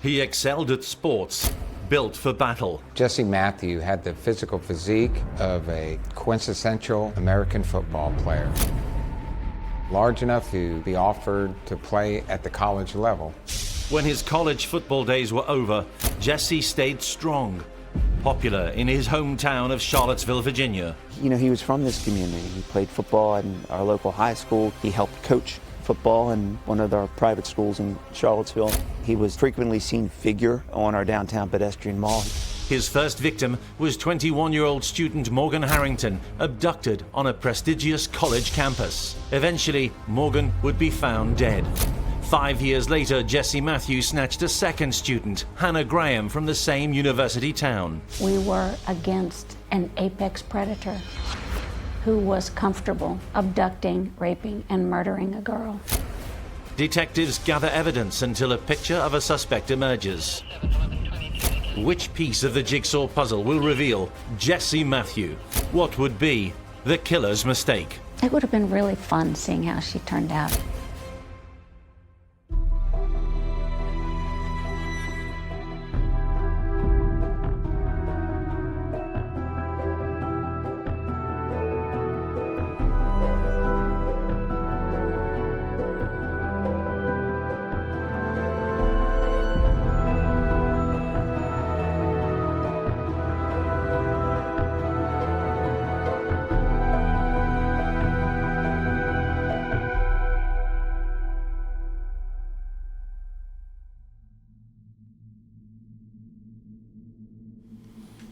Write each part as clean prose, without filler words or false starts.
He excelled at sports, built for battle. Jesse Matthew had the physical physique of a quintessential American football player. Large enough to be offered to play at the college level. When his college football days were over, Jesse stayed strong, popular in his hometown of Charlottesville, Virginia. You know, he was from this community. He played football at our local high school. He helped coach football in one of our private schools in Charlottesville. He was a frequently seen figure on our downtown pedestrian mall. His first victim was 21-year-old student Morgan Harrington, abducted on a prestigious college campus. Eventually, Morgan would be found dead. 5 years later, Jesse Matthew snatched a second student, Hannah Graham, from the same university town. We were against an apex predator who was comfortable abducting, raping, and murdering a girl. Detectives gather evidence until a picture of a suspect emerges. Which piece of the jigsaw puzzle will reveal Jesse Matthew? What would be the killer's mistake? It would have been really fun seeing how she turned out.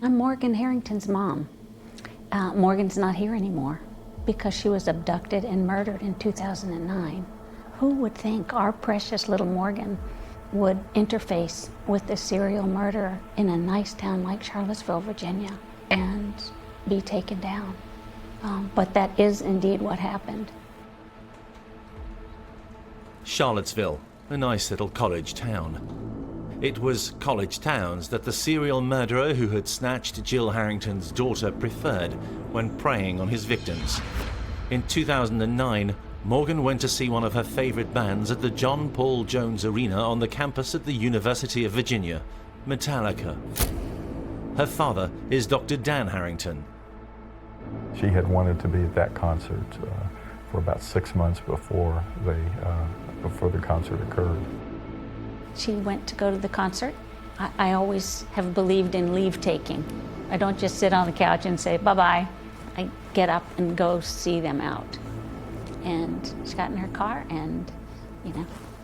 I'm Morgan Harrington's mom. Morgan's not here anymore because she was abducted and murdered in 2009. Who would think our precious little Morgan would interface with a serial murderer in a nice town like Charlottesville, Virginia, and be taken down? But that is indeed what happened. Charlottesville, a nice little college town. It was college towns that the serial murderer who had snatched Jill Harrington's daughter preferred when preying on his victims. In 2009, Morgan went to see one of her favorite bands at the John Paul Jones Arena on the campus at the University of Virginia, Metallica. Her father is Dr. Dan Harrington. She had wanted to be at that concert for about 6 months before the concert occurred. She went to go to the concert. I always have believed in leave-taking. I don't just sit on the couch and say, bye-bye. I get up and go see them out. And she got in her car and,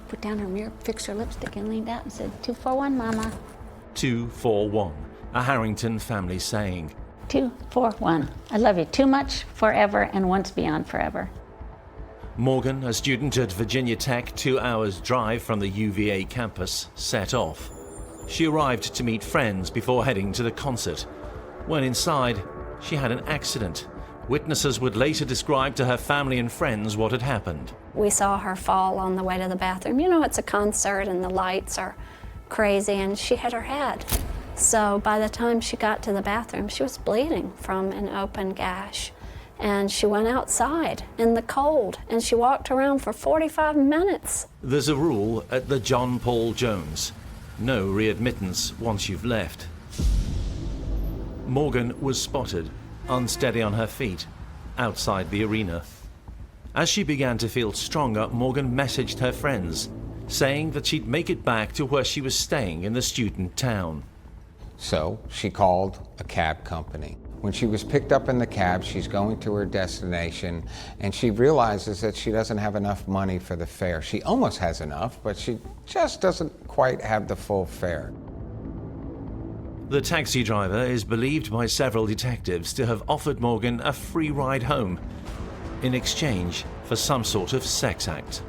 put down her mirror, fixed her lipstick, and leaned out and said, 241, Mama. 241, a Harrington family saying. 241. I love you too much, forever, and once beyond forever. Morgan, a student at Virginia Tech, 2 hours drive from the UVA campus, set off. She arrived to meet friends before heading to the concert. When inside, she had an accident. Witnesses would later describe to her family and friends what had happened. We saw her fall on the way to the bathroom. You know, it's a concert and the lights are crazy, and she hit her head. So by the time she got to the bathroom, she was bleeding from an open gash. And she went outside in the cold, and she walked around for 45 minutes. There's a rule at the John Paul Jones. No readmittance once you've left. Morgan was spotted, unsteady on her feet, outside the arena. As she began to feel stronger, Morgan messaged her friends, saying that she'd make it back to where she was staying in the student town. So she called a cab company. When she was picked up in the cab, she's going to her destination, and she realizes that she doesn't have enough money for the fare. She almost has enough, but she just doesn't quite have the full fare. The taxi driver is believed by several detectives to have offered Morgan a free ride home in exchange for some sort of sex act.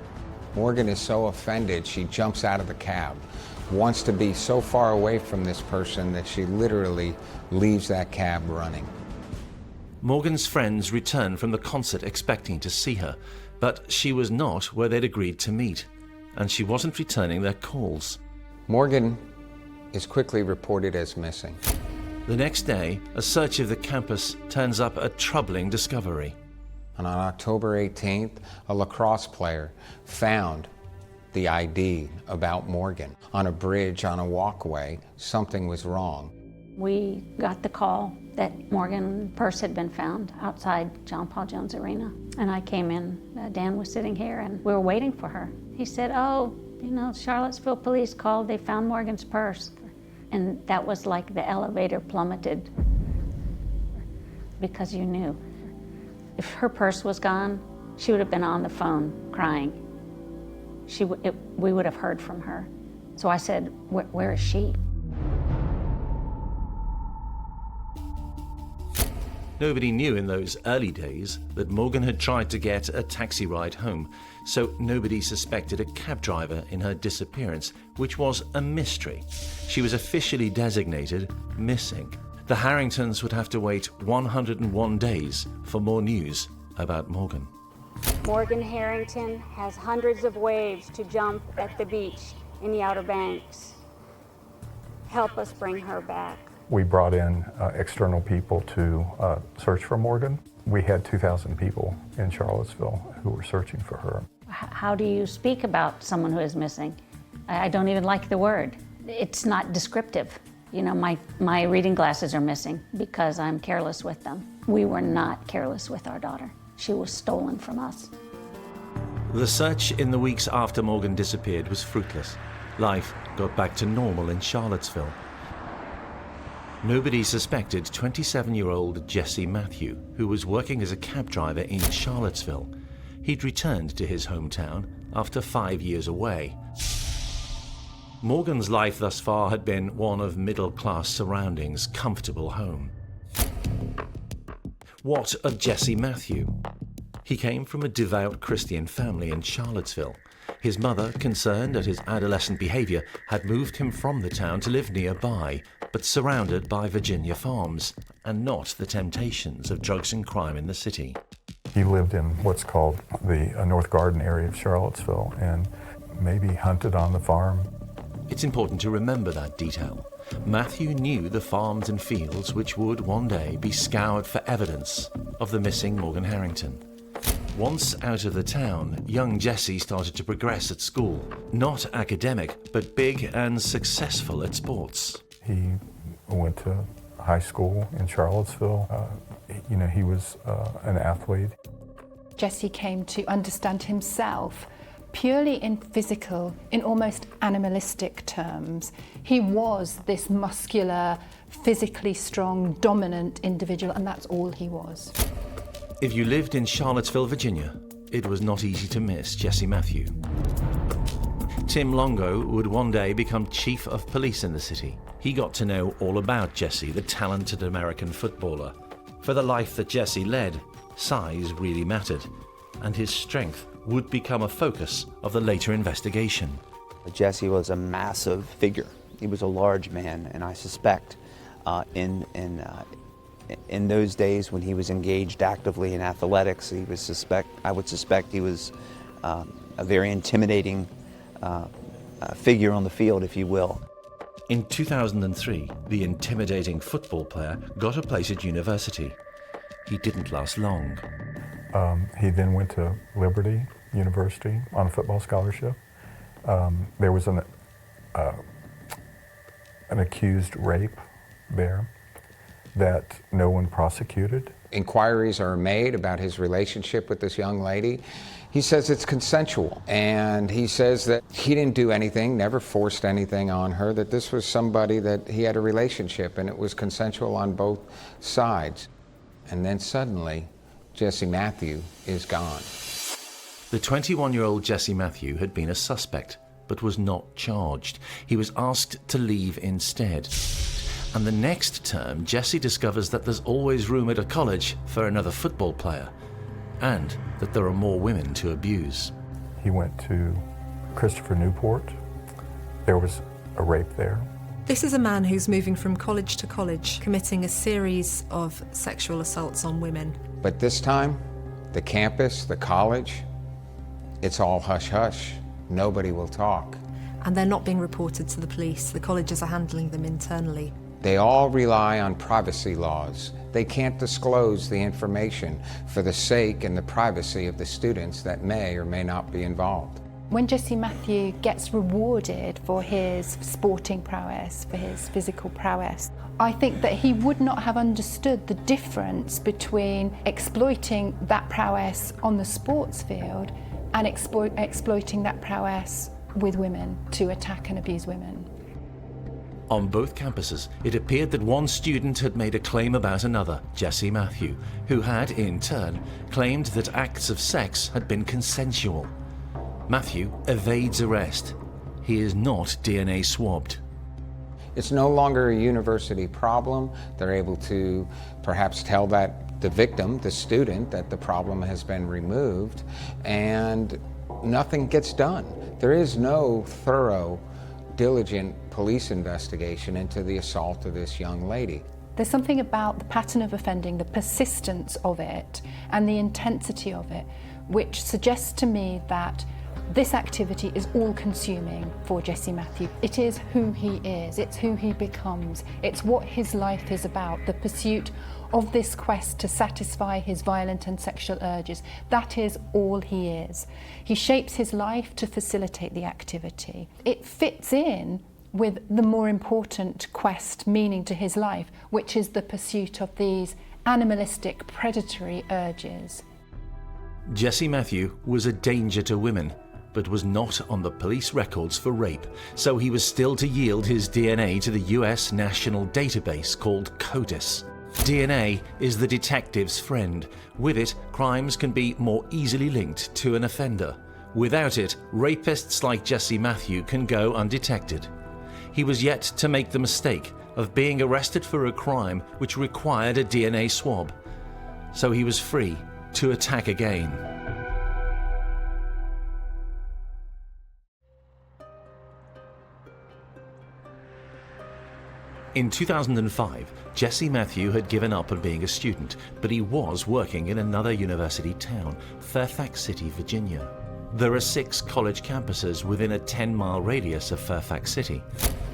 Morgan is so offended, she jumps out of the cab, wants to be so far away from this person that she literally leaves that cab running. Morgan's friends returned from the concert expecting to see her, but she was not where they'd agreed to meet, and she wasn't returning their calls. Morgan is quickly reported as missing. The next day, a search of the campus turns up a troubling discovery. And on October 18th, a lacrosse player found the ID about Morgan. On a bridge, on a walkway, something was wrong. We got the call that Morgan's purse had been found outside John Paul Jones Arena. And I came in, Dan was sitting here, and we were waiting for her. He said, oh, you know, Charlottesville police called, they found Morgan's purse. And that was like the elevator plummeted, because you knew. If her purse was gone, she would have been on the phone crying. We would have heard from her. So I said, where is she? Nobody knew in those early days that Morgan had tried to get a taxi ride home, so nobody suspected a cab driver in her disappearance, which was a mystery. She was officially designated missing. The Harringtons would have to wait 101 days for more news about Morgan. Morgan Harrington has hundreds of waves to jump at the beach in the Outer Banks. Help us bring her back. We brought in external people to search for Morgan. We had 2,000 people in Charlottesville who were searching for her. How do you speak about someone who is missing? I don't even like the word. It's not descriptive. You know, my reading glasses are missing because I'm careless with them. We were not careless with our daughter. She was stolen from us. The search in the weeks after Morgan disappeared was fruitless. Life got back to normal in Charlottesville. Nobody suspected 27-year-old Jesse Matthew, who was working as a cab driver in Charlottesville. He'd returned to his hometown after 5 years away. Morgan's life thus far had been one of middle-class surroundings, comfortable home. What of Jesse Matthew? He came from a devout Christian family in Charlottesville. His mother, concerned at his adolescent behavior, had moved him from the town to live nearby, but surrounded by Virginia farms, and not the temptations of drugs and crime in the city. He lived in what's called the North Garden area of Charlottesville and maybe hunted on the farm. It's important to remember that detail. Matthew knew the farms and fields which would one day be scoured for evidence of the missing Morgan Harrington. Once out of the town, young Jesse started to progress at school. Not academic, but big and successful at sports. He went to high school in Charlottesville. He was an athlete. Jesse came to understand himself purely in physical, in almost animalistic terms. He was this muscular, physically strong, dominant individual, and that's all he was. If you lived in Charlottesville, Virginia, it was not easy to miss Jesse Matthew. Tim Longo would one day become chief of police in the city. He got to know all about Jesse, the talented American footballer. For the life that Jesse led, size really mattered, and his strength would become a focus of the later investigation. Jesse was a massive figure. He was a large man, and I suspect in those days when he was engaged actively in athletics, I would suspect he was a very intimidating figure on the field, if you will. In 2003, the intimidating football player got a place at university. He didn't last long. He then went to Liberty University on a football scholarship. There was an accused rape there that no one prosecuted. Inquiries are made about his relationship with this young lady. He says it's consensual, and he says that he didn't do anything, never forced anything on her, that this was somebody that he had a relationship and it was consensual on both sides. And then suddenly, Jesse Matthew is gone. The 21-year-old Jesse Matthew had been a suspect, but was not charged. He was asked to leave instead. And the next term, Jesse discovers that there's always room at a college for another football player, and that there are more women to abuse. He went to Christopher Newport. There was a rape there. This is a man who's moving from college to college, committing a series of sexual assaults on women. But this time, the campus, the college, it's all hush-hush. Nobody will talk. And they're not being reported to the police. The colleges are handling them internally. They all rely on privacy laws. They can't disclose the information for the sake and the privacy of the students that may or may not be involved. When Jesse Matthew gets rewarded for his sporting prowess, for his physical prowess, I think that he would not have understood the difference between exploiting that prowess on the sports field and exploiting that prowess with women to attack and abuse women. On both campuses, it appeared that one student had made a claim about another, Jesse Matthew, who had, in turn, claimed that acts of sex had been consensual. Matthew evades arrest. He is not DNA swabbed. It's no longer a university problem. They're able to perhaps tell that the victim, the student, that the problem has been removed, and nothing gets done. There is no thorough, diligent police investigation into the assault of this young lady. There's something about the pattern of offending, the persistence of it, and the intensity of it, which suggests to me that this activity is all-consuming for Jesse Matthew. It is who he is, it's who he becomes, it's what his life is about, the pursuit of this quest to satisfy his violent and sexual urges. That is all he is. He shapes his life to facilitate the activity. It fits in with the more important quest meaning to his life, which is the pursuit of these animalistic, predatory urges. Jesse Matthew was a danger to women, but was not on the police records for rape, so he was still to yield his DNA to the US national database called CODIS. DNA is the detective's friend. With it, crimes can be more easily linked to an offender. Without it, rapists like Jesse Matthew can go undetected. He was yet to make the mistake of being arrested for a crime which required a DNA swab, so he was free to attack again. In 2005, Jesse Matthew had given up on being a student, but he was working in another university town, Fairfax City, Virginia. There are 6 college campuses within a 10-mile radius of Fairfax City.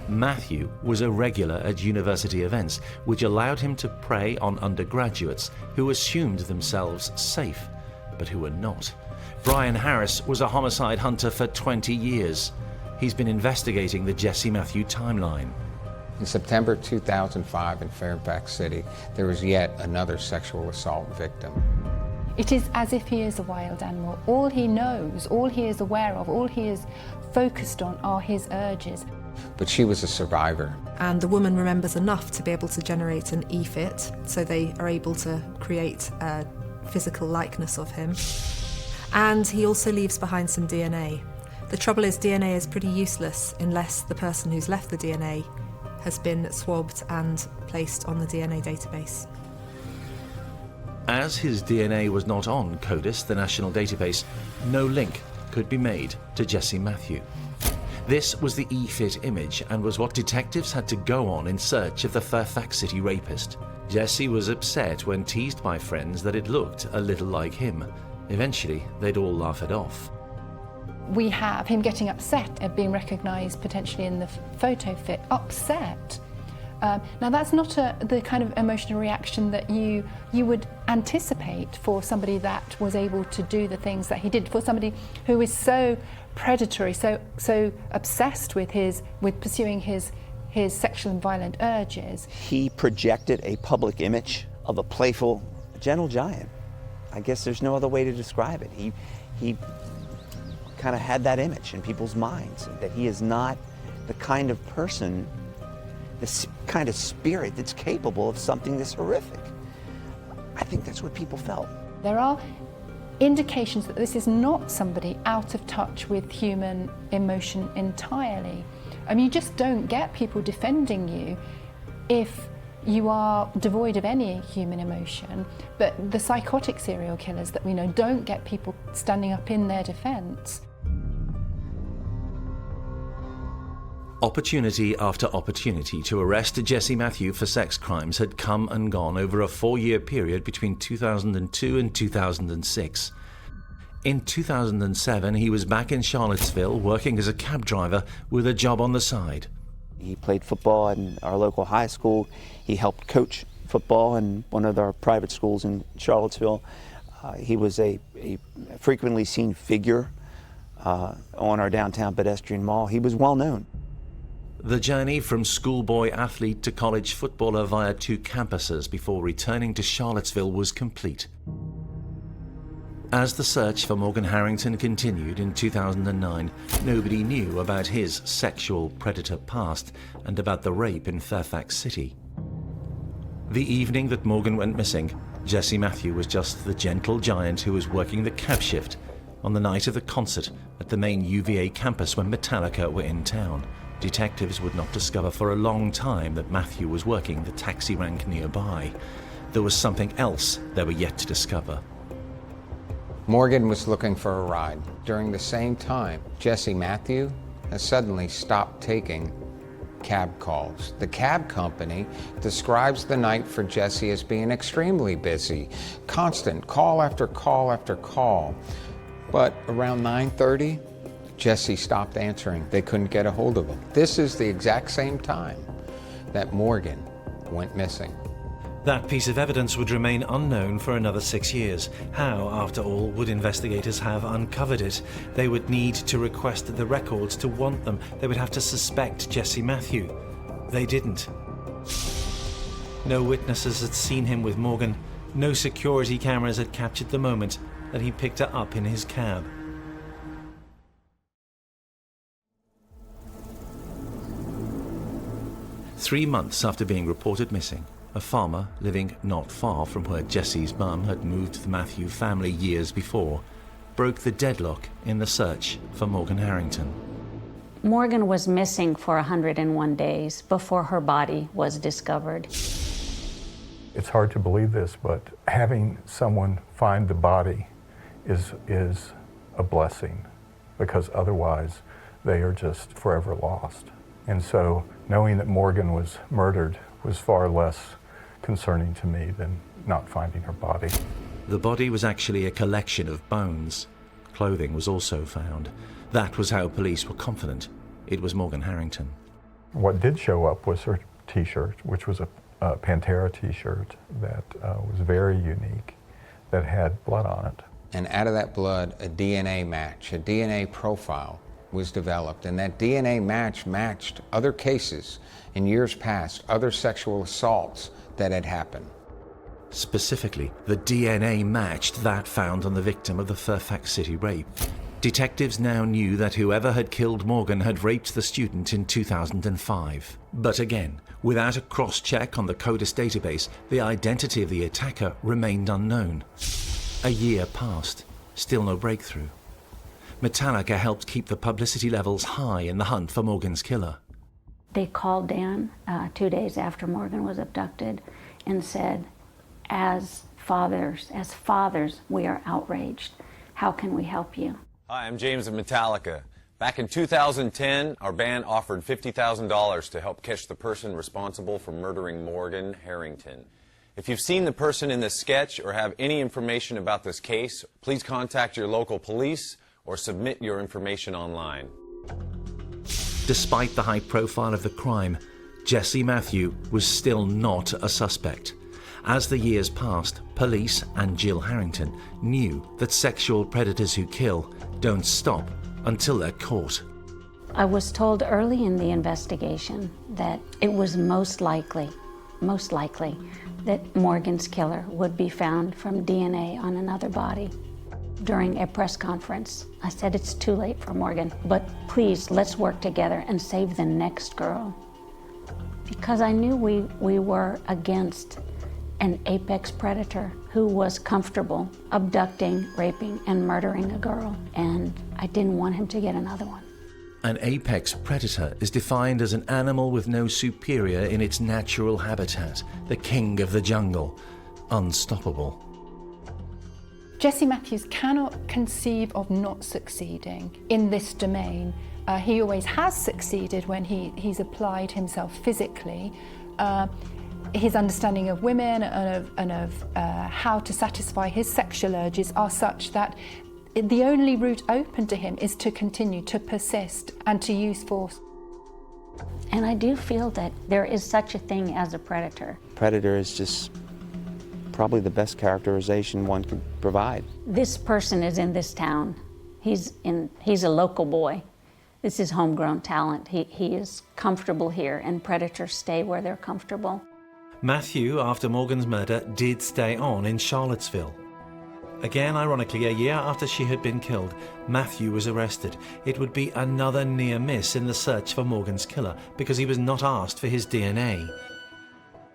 Matthew was a regular at university events, which allowed him to prey on undergraduates who assumed themselves safe, but who were not. Brian Harris was a homicide hunter for 20 years. He's been investigating the Jesse Matthew timeline. In September 2005 in Fairfax City, there was yet another sexual assault victim. It is as if he is a wild animal. All he knows, all he is aware of, all he is focused on are his urges. But she was a survivor. And the woman remembers enough to be able to generate an e-fit, so they are able to create a physical likeness of him. And he also leaves behind some DNA. The trouble is, DNA is pretty useless unless the person who's left the DNA has been swabbed and placed on the DNA database. As his DNA was not on CODIS, the national database, no link could be made to Jesse Matthew. This was the e-fit image and was what detectives had to go on in search of the Fairfax City rapist. Jesse was upset when teased by friends that it looked a little like him. Eventually, they'd all laugh it off. We have him getting upset at being recognised potentially in the photo fit, upset. Now that's not the kind of emotional reaction that you would anticipate for somebody that was able to do the things that he did, for somebody who is so predatory, so obsessed with pursuing his sexual and violent urges. He projected a public image of a playful, gentle giant. I guess there's no other way to describe it. He kind of had that image in people's minds, that he is not the kind of person, this kind of spirit that's capable of something this horrific. I think that's what people felt. There are indications that this is not somebody out of touch with human emotion entirely. I mean, you just don't get people defending you if you are devoid of any human emotion. But the psychotic serial killers that we know don't get people standing up in their defense. Opportunity after opportunity to arrest Jesse Matthew for sex crimes had come and gone over a 4-year period between 2002 and 2006. In 2007, he was back in Charlottesville working as a cab driver with a job on the side. He played football in our local high school. He helped coach football in one of our private schools in Charlottesville. He was a frequently seen figure on our downtown pedestrian mall. He was well known. The journey from schoolboy athlete to college footballer via 2 campuses before returning to Charlottesville was complete. As the search for Morgan Harrington continued in 2009, nobody knew about his sexual predator past and about the rape in Fairfax City. The evening that Morgan went missing, Jesse Matthew was just the gentle giant who was working the cab shift on the night of the concert at the main UVA campus when Metallica were in town. Detectives would not discover for a long time that Matthew was working the taxi rank nearby. There was something else they were yet to discover. Morgan was looking for a ride. During the same time, Jesse Matthew has suddenly stopped taking cab calls. The cab company describes the night for Jesse as being extremely busy, constant call after call after call. But around 9:30, Jesse stopped answering. They couldn't get a hold of him. This is the exact same time that Morgan went missing. That piece of evidence would remain unknown for another 6 years. How, after all, would investigators have uncovered it? They would need to request the records to want them. They would have to suspect Jesse Matthew. They didn't. No witnesses had seen him with Morgan. No security cameras had captured the moment that he picked her up in his cab. Three months after being reported missing, a farmer living not far from where Jesse's mum had moved the Matthew family years before broke the deadlock in the search for Morgan Harrington. Morgan was missing for 101 days before her body was discovered. It's hard to believe this, but having someone find the body is a blessing, because otherwise they are just forever lost. And so knowing that Morgan was murdered was far less concerning to me than not finding her body. The body was actually a collection of bones. Clothing was also found. That was how police were confident it was Morgan Harrington. What did show up was her t-shirt, which was a Pantera t-shirt that was very unique, that had blood on it. And out of that blood, a DNA match, a DNA profile was developed, and that DNA match matched other cases in years past, other sexual assaults that had happened. Specifically, the DNA matched that found on the victim of the Fairfax City rape. Detectives now knew that whoever had killed Morgan had raped the student in 2005. But again, without a cross-check on the CODIS database, the identity of the attacker remained unknown. A year passed, still no breakthrough. Metallica helped keep the publicity levels high in the hunt for Morgan's killer. They called Dan 2 days after Morgan was abducted and said, as fathers, we are outraged. How can we help you? Hi, I'm James of Metallica. Back in 2010, our band offered $50,000 to help catch the person responsible for murdering Morgan Harrington. If you've seen the person in this sketch or have any information about this case, please contact your local police or submit your information online. Despite the high profile of the crime, Jesse Matthew was still not a suspect. As the years passed, police and Jill Harrington knew that sexual predators who kill don't stop until they're caught. I was told early in the investigation that it was most likely that Morgan's killer would be found from DNA on another body. During a press conference, I said, it's too late for Morgan, but please, let's work together and save the next girl. Because I knew we were against an apex predator who was comfortable abducting, raping, and murdering a girl, and I didn't want him to get another one. An apex predator is defined as an animal with no superior in its natural habitat, the king of the jungle, unstoppable. Jesse Matthews cannot conceive of not succeeding in this domain. He always has succeeded when he's applied himself physically. His understanding of women and of how to satisfy his sexual urges are such that the only route open to him is to continue to persist and to use force. And I do feel that there is such a thing as a predator. Predator is just probably the best characterization one could provide. This person is in this town He's a local boy. This is homegrown talent. He is comfortable here, and predators stay where they're comfortable. Matthew, after Morgan's murder, did stay on in Charlottesville. Again, ironically, a year after she had been killed, Matthew was arrested. It would be another near miss in the search for Morgan's killer because he was not asked for his DNA.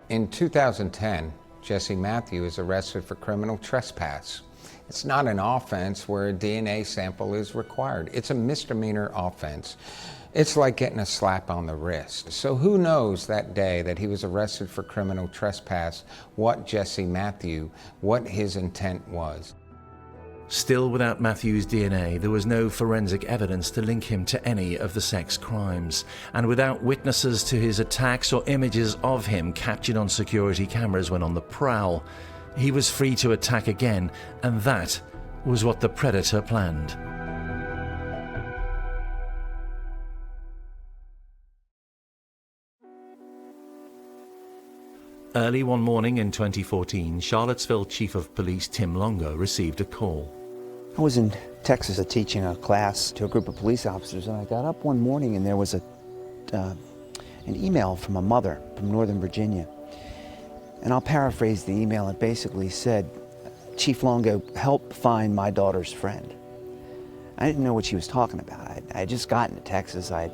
In 2010, Jesse Matthew is arrested for criminal trespass. It's not an offense where a DNA sample is required. It's a misdemeanor offense. It's like getting a slap on the wrist. So who knows that day that he was arrested for criminal trespass, what Jesse Matthew, what his intent was. Still without Matthew's DNA, there was no forensic evidence to link him to any of the sex crimes. And without witnesses to his attacks or images of him captured on security cameras when on the prowl, he was free to attack again, and that was what the predator planned. Early one morning in 2014, Charlottesville Chief of Police Tim Longo received a call. I was in Texas teaching a class to a group of police officers, and I got up one morning and there was an email from a mother from Northern Virginia. And I'll paraphrase the email. It basically said, "Chief Longo, help find my daughter's friend." I didn't know what she was talking about. I had just gotten to Texas. I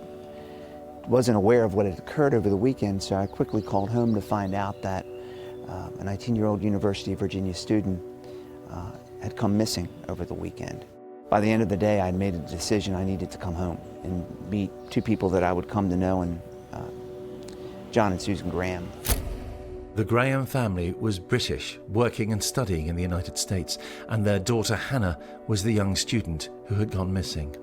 wasn't aware of what had occurred over the weekend, so I quickly called home to find out that a 19-year-old University of Virginia student had come missing over the weekend. By the end of the day, I had made a decision I needed to come home and meet two people that I would come to know, and John and Susan Graham. The Graham family was British, working and studying in the United States, and their daughter Hannah was the young student who had gone missing.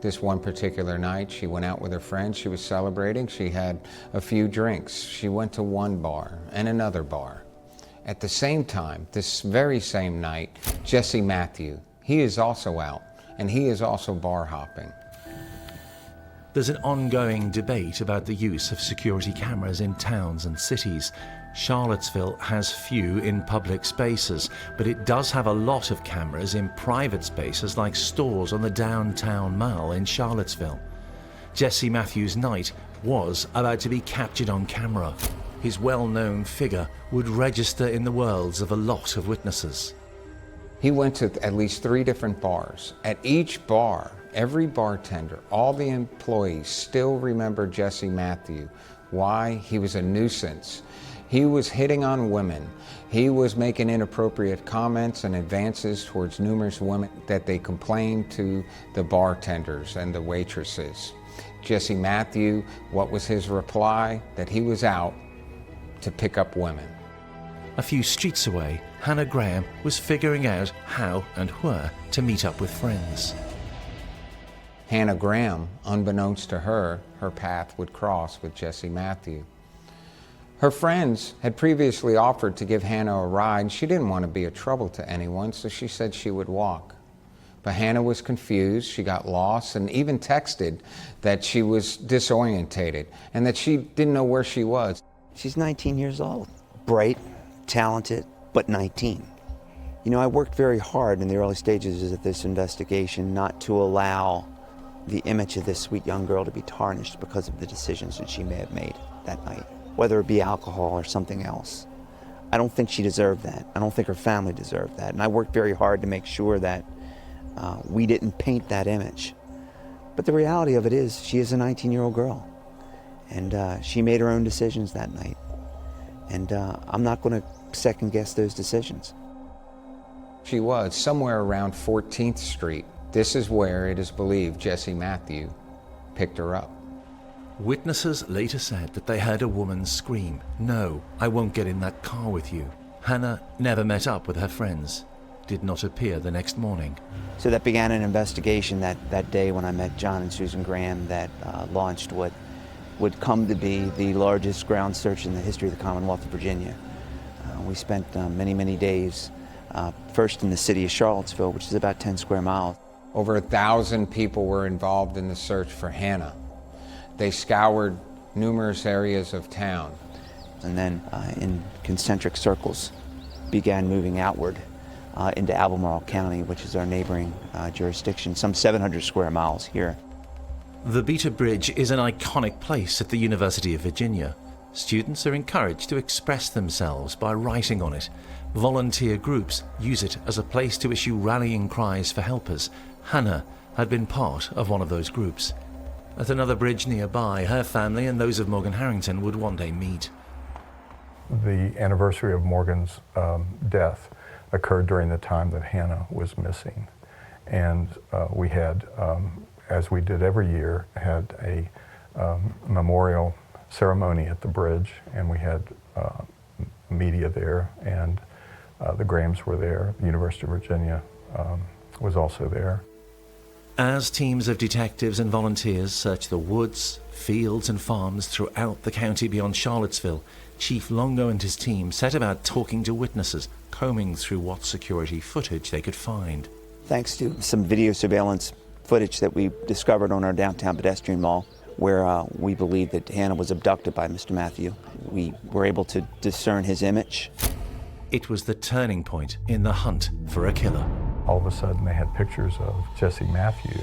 This one particular night, she went out with her friends. She was celebrating. She had a few drinks. She went to one bar and another bar. At the same time, this very same night, Jesse Matthew, he is also out, and he is also bar hopping. There's an ongoing debate about the use of security cameras in towns and cities. Charlottesville has few in public spaces, but it does have a lot of cameras in private spaces like stores on the downtown mall in Charlottesville. Jesse Matthews' night was about to be captured on camera. His well-known figure would register in the worlds of a lot of witnesses. He went to at least 3 different bars. At each bar, every bartender, all the employees still remember Jesse Matthew. Why? He was a nuisance. He was hitting on women. He was making inappropriate comments and advances towards numerous women that they complained to the bartenders and the waitresses. Jesse Matthew, what was his reply? That he was out to pick up women. A few streets away, Hannah Graham was figuring out how and where to meet up with friends. Hannah Graham, unbeknownst to her, her path would cross with Jesse Matthew. Her friends had previously offered to give Hannah a ride. She didn't want to be a trouble to anyone, so she said she would walk. But Hannah was confused, she got lost, and even texted that she was disorientated and that she didn't know where she was. She's 19 years old, bright, talented, but 19. You know, I worked very hard in the early stages of this investigation not to allow the image of this sweet young girl to be tarnished because of the decisions that she may have made that night, whether it be alcohol or something else. I don't think she deserved that. I don't think her family deserved that. And I worked very hard to make sure that we didn't paint that image. But the reality of it is, she is a 19-year-old girl. And she made her own decisions that night. And I'm not going to second guess those decisions. She was somewhere around 14th Street. This is where it is believed Jesse Matthew picked her up. Witnesses later said that they heard a woman scream, "No, I won't get in that car with you." Hannah never met up with her friends, did not appear the next morning. So that began an investigation that day when I met John and Susan Graham that launched what would come to be the largest ground search in the history of the Commonwealth of Virginia. We spent many, many days, first in the city of Charlottesville, which is about 10 square miles. Over 1,000 people were involved in the search for Hannah. They scoured numerous areas of town. And then in concentric circles began moving outward into Albemarle County, which is our neighboring jurisdiction, some 700 square miles here. The Beta Bridge is an iconic place at the University of Virginia. Students are encouraged to express themselves by writing on it. Volunteer groups use it as a place to issue rallying cries for helpers. Hannah had been part of one of those groups. At another bridge nearby, her family and those of Morgan Harrington would one day meet. The anniversary of Morgan's death occurred during the time that Hannah was missing. And we had, as we did every year, had a memorial ceremony at the bridge, and we had media there, and the Grahams were there. The University of Virginia was also there. As teams of detectives and volunteers search the woods, fields and farms throughout the county beyond Charlottesville, Chief Longo and his team set about talking to witnesses, combing through what security footage they could find. Thanks to some video surveillance footage that we discovered on our downtown pedestrian mall, where we believe that Hannah was abducted by Mr. Matthew, we were able to discern his image. It was the turning point in the hunt for a killer. All of a sudden they had pictures of Jesse Matthew,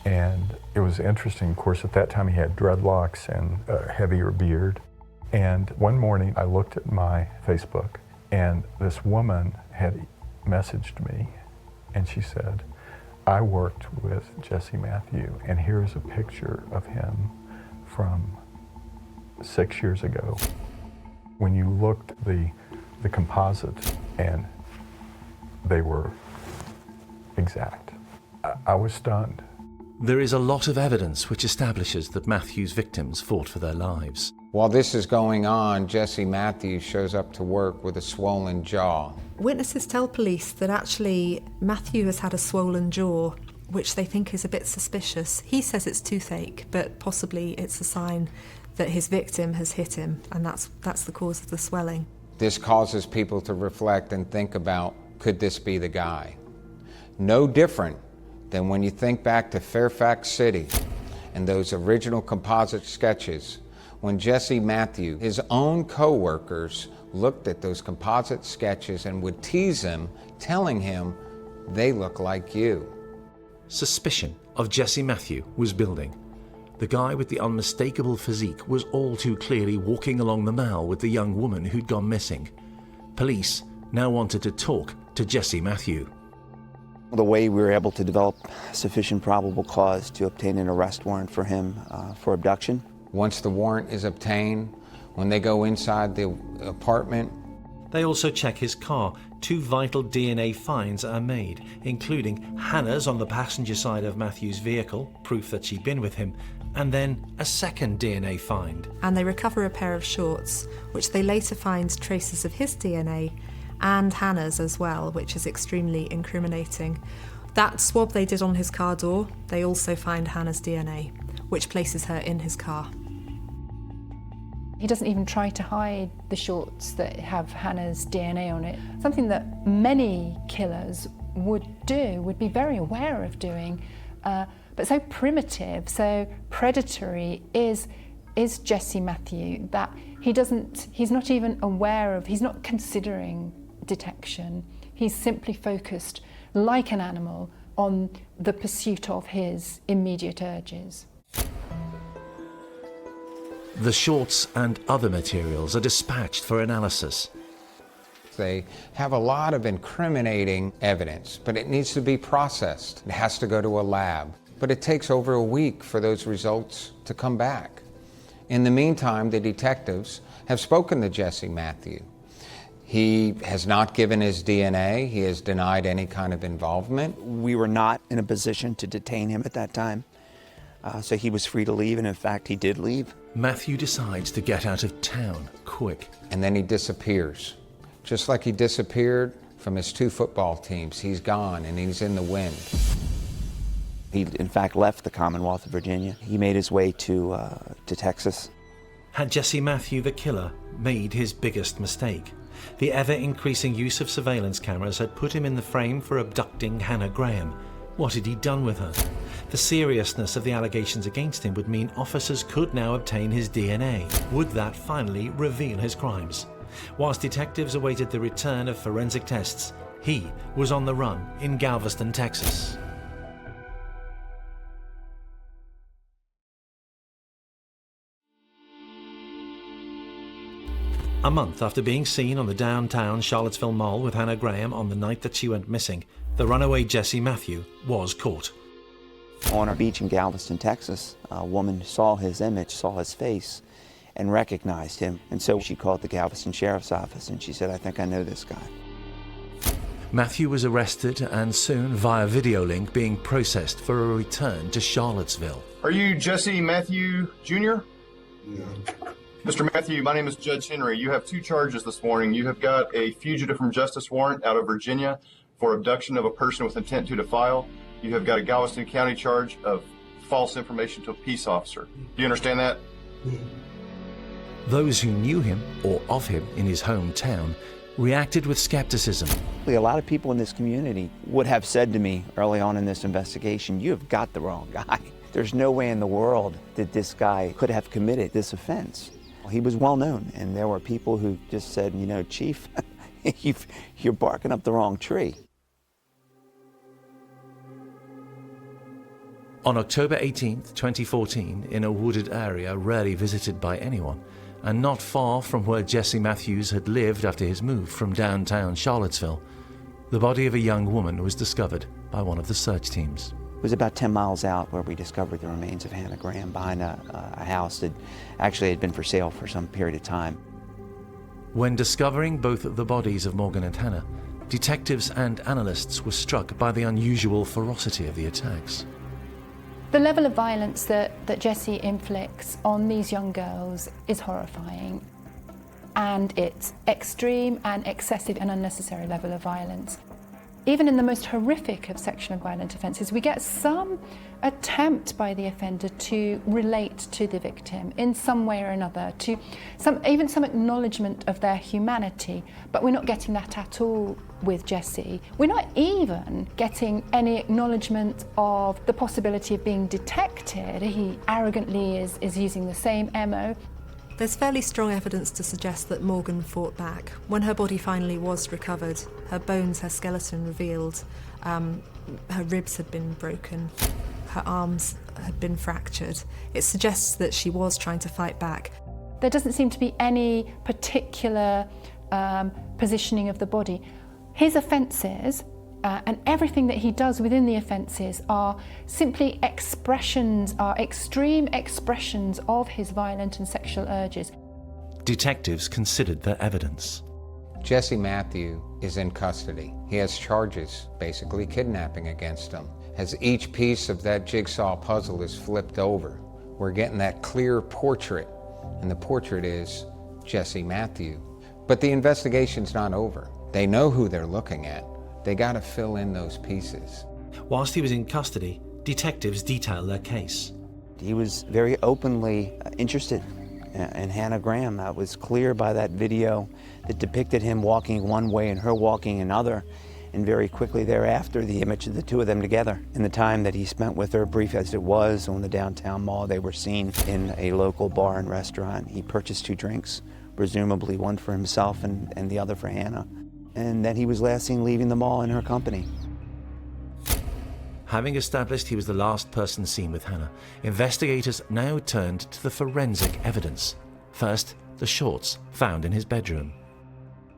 and it was interesting. Of course, at that time he had dreadlocks and a heavier beard. And one morning I looked at my Facebook, and this woman had messaged me, and she said, "I worked with Jesse Matthew, and here's a picture of him from 6 years ago." When you looked at the composites, and they were exact, I was stunned. There is a lot of evidence which establishes that Matthew's victims fought for their lives. While this is going on, Jesse Matthews shows up to work with a swollen jaw. Witnesses tell police that actually Matthew has had a swollen jaw, which they think is a bit suspicious. He says it's toothache, but possibly it's a sign that his victim has hit him, and that's the cause of the swelling. This causes people to reflect and think about, could this be the guy? No different than when you think back to Fairfax City and those original composite sketches, when Jesse Matthew, his own co-workers, looked at those composite sketches and would tease him, telling him, "They look like you." Suspicion of Jesse Matthew was building. The guy with the unmistakable physique was all too clearly walking along the mall with the young woman who'd gone missing. Police now wanted to talk to Jesse Matthew. The way we were able to develop sufficient probable cause to obtain an arrest warrant for him for abduction. Once the warrant is obtained, when they go inside the apartment, They also check his car. 2 vital DNA finds are made, including Hannah's on the passenger side of Matthew's vehicle, proof that she'd been with him, and then a second DNA find. And they recover a pair of shorts, which they later find traces of his DNA and Hannah's as well, which is extremely incriminating. That swab they did on his car door, they also find Hannah's DNA, which places her in his car. He doesn't even try to hide the shorts that have Hannah's DNA on it. Something that many killers would do, would be very aware of doing, but so primitive, so predatory is Jesse Matthew that he's not even aware of, he's not considering detection. He's simply focused, like an animal, on the pursuit of his immediate urges. The shorts and other materials are dispatched for analysis. they have a lot of incriminating evidence, but it needs to be processed. It has to go to a lab. But it takes over a week for those results to come back. In the meantime, the detectives have spoken to Jesse Matthew. He has not given his DNA. He has denied any kind of involvement. We were not in a position to detain him at that time, so he was free to leave, and in fact, he did leave. Matthew decides to get out of town quick. And then he disappears. Just like he disappeared from his 2 football teams. He's gone and he's in the wind. He, in fact, left the Commonwealth of Virginia. He made his way to Texas. Had Jesse Matthew, the killer, made his biggest mistake? The ever-increasing use of surveillance cameras had put him in the frame for abducting Hannah Graham. What had he done with her? The seriousness of the allegations against him would mean officers could now obtain his DNA. Would that finally reveal his crimes? Whilst detectives awaited the return of forensic tests, he was on the run in Galveston, Texas. A month after being seen on the downtown Charlottesville Mall with Hannah Graham on the night that she went missing, the runaway Jesse Matthew was caught. On a beach in Galveston, Texas, a woman saw his image, saw his face, and recognized him. And so she called the Galveston Sheriff's Office and she said, "I think I know this guy." Matthew was arrested and soon, via video link, being processed for a return to Charlottesville. Are you Jesse Matthew Jr.? No. Mr. Matthew, my name is Judge Henry. You have 2 charges this morning. You have got a fugitive from justice warrant out of Virginia for abduction of a person with intent to defile. You have got a Galveston County charge of false information to a peace officer. Do you understand that? Those who knew him, or of him, in his hometown, reacted with skepticism. A lot of people in this community would have said to me early on in this investigation, "You have got the wrong guy. There's no way in the world that this guy could have committed this offense." He was well known, and there were people who just said, "You know, Chief, you're barking up the wrong tree." On October 18, 2014, in a wooded area rarely visited by anyone, and not far from where Jesse Matthews had lived after his move from downtown Charlottesville, the body of a young woman was discovered by one of the search teams. It was about 10 miles out where we discovered the remains of Hannah Graham behind a house that actually had been for sale for some period of time. When discovering both the bodies of Morgan and Hannah, detectives and analysts were struck by the unusual ferocity of the attacks. The level of violence that Jesse inflicts on these young girls is horrifying, and it's extreme and excessive and unnecessary level of violence. Even in the most horrific of sexual and violent offences, we get some attempt by the offender to relate to the victim in some way or another, to even some acknowledgement of their humanity, but we're not getting that at all with Jesse. We're not even getting any acknowledgement of the possibility of being detected. He arrogantly is using the same MO. There's fairly strong evidence to suggest that Morgan fought back. When her body finally was recovered, her bones, her skeleton revealed, her ribs had been broken, her arms had been fractured. It suggests that she was trying to fight back. There doesn't seem to be any particular positioning of the body. His offences and everything that he does within the offences are simply expressions, are extreme expressions of his violent and sexual urges. Detectives considered their evidence. Jesse Matthew is in custody. He has charges, basically kidnapping against him. As each piece of that jigsaw puzzle is flipped over, we're getting that clear portrait, and the portrait is Jesse Matthew. But the investigation's not over. They know who they're looking at. They got to fill in those pieces. Whilst he was in custody, detectives detailed their case. He was very openly interested in Hannah Graham. It was clear by that video that depicted him walking one way and her walking another, and very quickly thereafter, the image of the two of them together. In the time that he spent with her, brief as it was, on the downtown mall, they were seen in a local bar and restaurant. He purchased 2 drinks, presumably one for himself and the other for Hannah. And then he was last seen leaving the mall in her company. Having established he was the last person seen with Hannah, investigators now turned to the forensic evidence. First, the shorts found in his bedroom.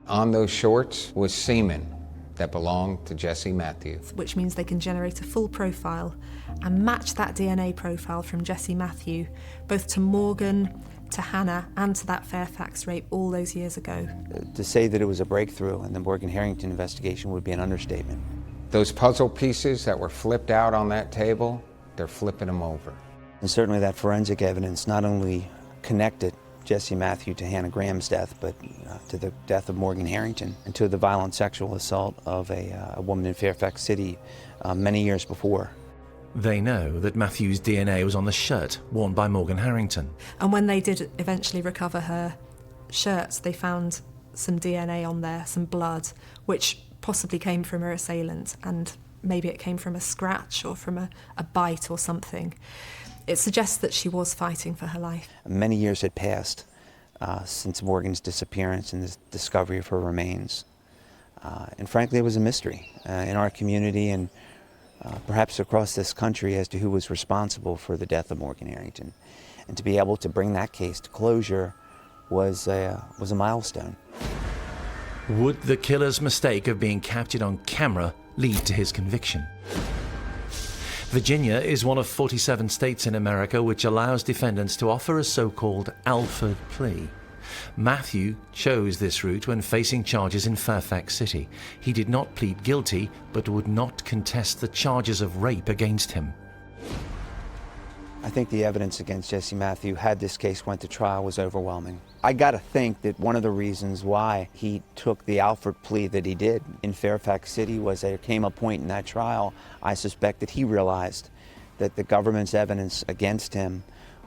On those shorts was semen that belonged to Jesse Matthew. Which means they can generate a full profile and match that DNA profile from Jesse Matthew, both to Morgan, to Hannah, and to that Fairfax rape all those years ago. To say that it was a breakthrough in the Morgan Harrington investigation would be an understatement. Those puzzle pieces that were flipped out on that table, they're flipping them over. And certainly that forensic evidence not only connected Jesse Matthew to Hannah Graham's death, but to the death of Morgan Harrington and to the violent sexual assault of a woman in Fairfax City many years before. They know that Matthew's DNA was on the shirt worn by Morgan Harrington. And when they did eventually recover her shirts, they found some DNA on there, some blood, which possibly came from her assailant, and maybe it came from a scratch or from a bite or something. It suggests that she was fighting for her life. Many years had passed since Morgan's disappearance and the discovery of her remains. And frankly, it was a mystery in our community and perhaps across this country as to who was responsible for the death of Morgan Harrington. And to be able to bring that case to closure was a milestone. Would the killer's mistake of being captured on camera lead to his conviction? Virginia is one of 47 states in America which allows defendants to offer a so-called Alford plea. Matthew chose this route when facing charges in Fairfax City. He did not plead guilty, but would not contest the charges of rape against him. I think the evidence against Jesse Matthew, had this case went to trial, was overwhelming. I gotta think that one of the reasons why he took the Alford plea that he did in Fairfax City was there came a point in that trial, I suspect, that he realized that the government's evidence against him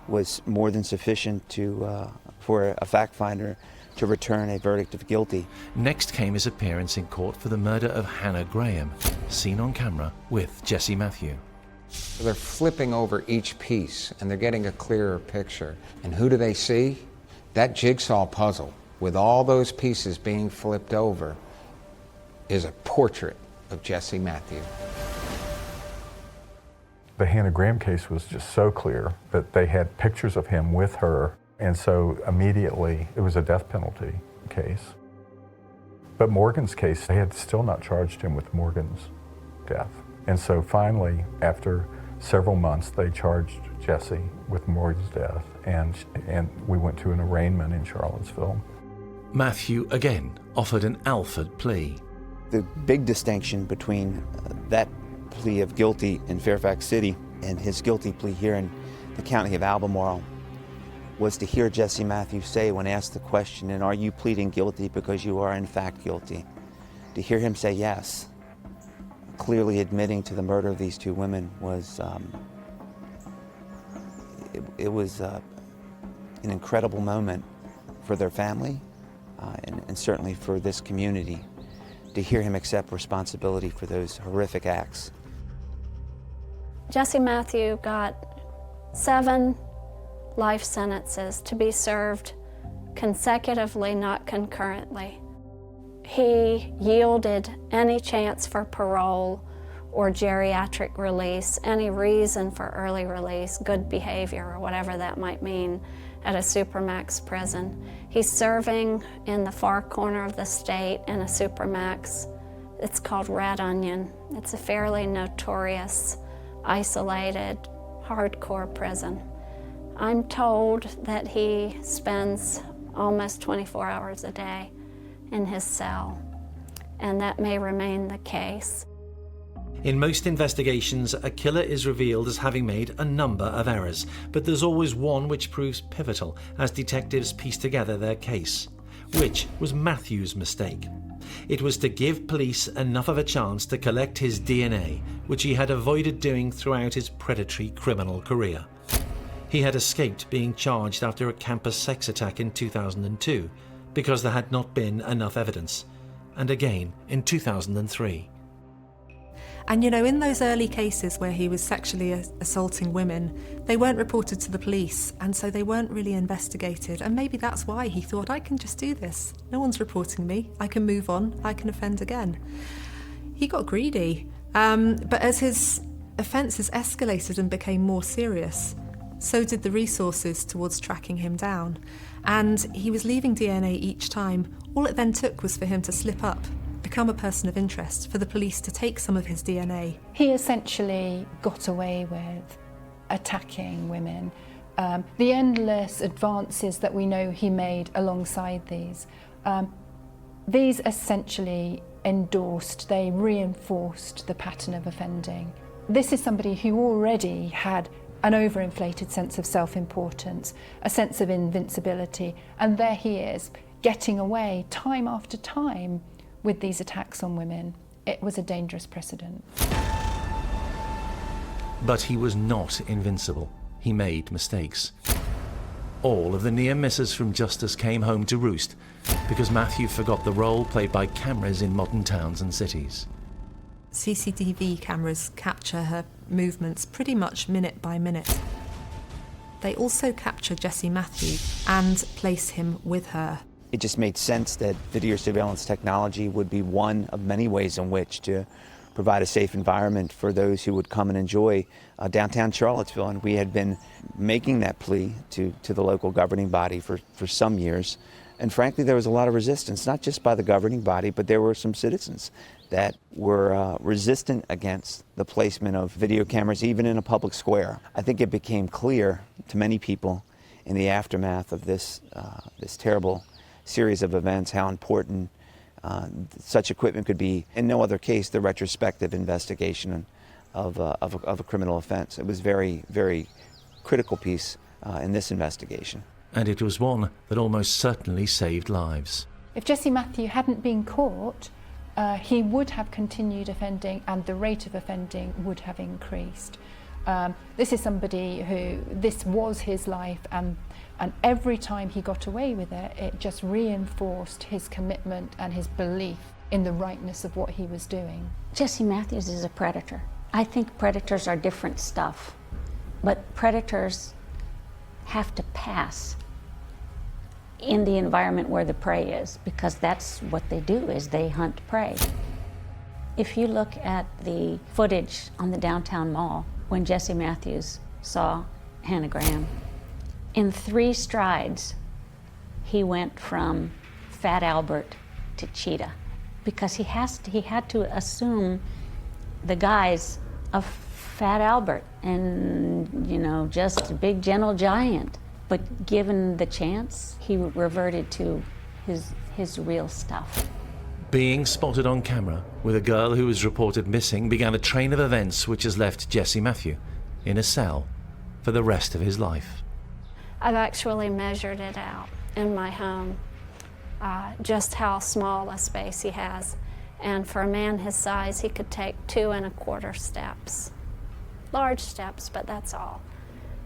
was more than sufficient for a fact finder to return a verdict of guilty. Next came his appearance in court for the murder of Hannah Graham, seen on camera with Jesse Matthew. They're flipping over each piece and they're getting a clearer picture. And who do they see? That jigsaw puzzle with all those pieces being flipped over is a portrait of Jesse Matthew. The Hannah Graham case was just so clear that they had pictures of him with her, and so immediately it was a death penalty case. But Morgan's case, they had still not charged him with Morgan's death. And so finally, after several months, they charged Jesse with Morgan's death, and we went to an arraignment in Charlottesville. Matthew again offered an Alford plea. The big distinction between that plea of guilty in Fairfax City and his guilty plea here in the county of Albemarle was to hear Jesse Matthew say, when asked the question, and are you pleading guilty because you are in fact guilty, to hear him say yes, clearly admitting to the murder of these two women, was it was an incredible moment for their family and certainly for this community, to hear him accept responsibility for those horrific acts. Jesse Matthew got 7 life sentences to be served consecutively, not concurrently. He yielded any chance for parole or geriatric release, any reason for early release, good behavior, or whatever that might mean, at a supermax prison. He's serving in the far corner of the state in a supermax. It's called Red Onion. It's a fairly notorious, isolated, hardcore prison. I'm told that he spends almost 24 hours a day in his cell, and that may remain the case. In most investigations, a killer is revealed as having made a number of errors, but there's always one which proves pivotal as detectives piece together their case. Which was Matthew's mistake? It was to give police enough of a chance to collect his DNA, which he had avoided doing throughout his predatory criminal career. He had escaped being charged after a campus sex attack in 2002 because there had not been enough evidence, and again in 2003. And you know, in those early cases where he was sexually assaulting women, they weren't reported to the police, and so they weren't really investigated. And maybe that's why he thought, I can just do this. No one's reporting me. I can move on. I can offend again. He got greedy. But as his offences escalated and became more serious, so did the resources towards tracking him down. And he was leaving DNA each time. All it then took was for him to slip up, become a person of interest, for the police to take some of his DNA. He essentially got away with attacking women. The endless advances that we know he made alongside these essentially endorsed, they reinforced the pattern of offending. This is somebody who already had an overinflated sense of self-importance, a sense of invincibility, and there he is, getting away time after time with these attacks on women. It was a dangerous precedent. But he was not invincible. He made mistakes. All of the near misses from justice came home to roost because Matthew forgot the role played by cameras in modern towns and cities. CCTV cameras capture her movements pretty much minute by minute. they also capture Jesse Matthews and place him with her. It just made sense that video surveillance technology would be one of many ways in which to provide a safe environment for those who would come and enjoy downtown Charlottesville. And we had been making that plea to the local governing body for some years. And frankly, there was a lot of resistance, not just by the governing body, but there were some citizens that were resistant against the placement of video cameras, even in a public square. I think it became clear to many people in the aftermath of this terrible series of events how important such equipment could be. In no other case, the retrospective investigation of a criminal offense. It was very, very critical piece in this investigation. And it was one that almost certainly saved lives. If Jesse Matthews hadn't been caught, he would have continued offending and the rate of offending would have increased. This is somebody who, this was his life, and every time he got away with it, it just reinforced his commitment and his belief in the rightness of what he was doing. Jesse Matthews is a predator. I think predators are different stuff, but predators have to pass in the environment where the prey is, because that's what they do, is they hunt prey. If you look at the footage on the downtown mall when Jesse Matthews saw Hannah Graham, in 3 strides he went from Fat Albert to Cheetah, because he had to assume the guise of Fat Albert and, you know, just a big gentle giant. But given the chance, he reverted to his real stuff. Being spotted on camera with a girl who was reported missing began a train of events which has left Jesse Matthews in a cell for the rest of his life. I've actually measured it out in my home, just how small a space he has. And for a man his size, he could take 2 1/4 steps. Large steps, but that's all.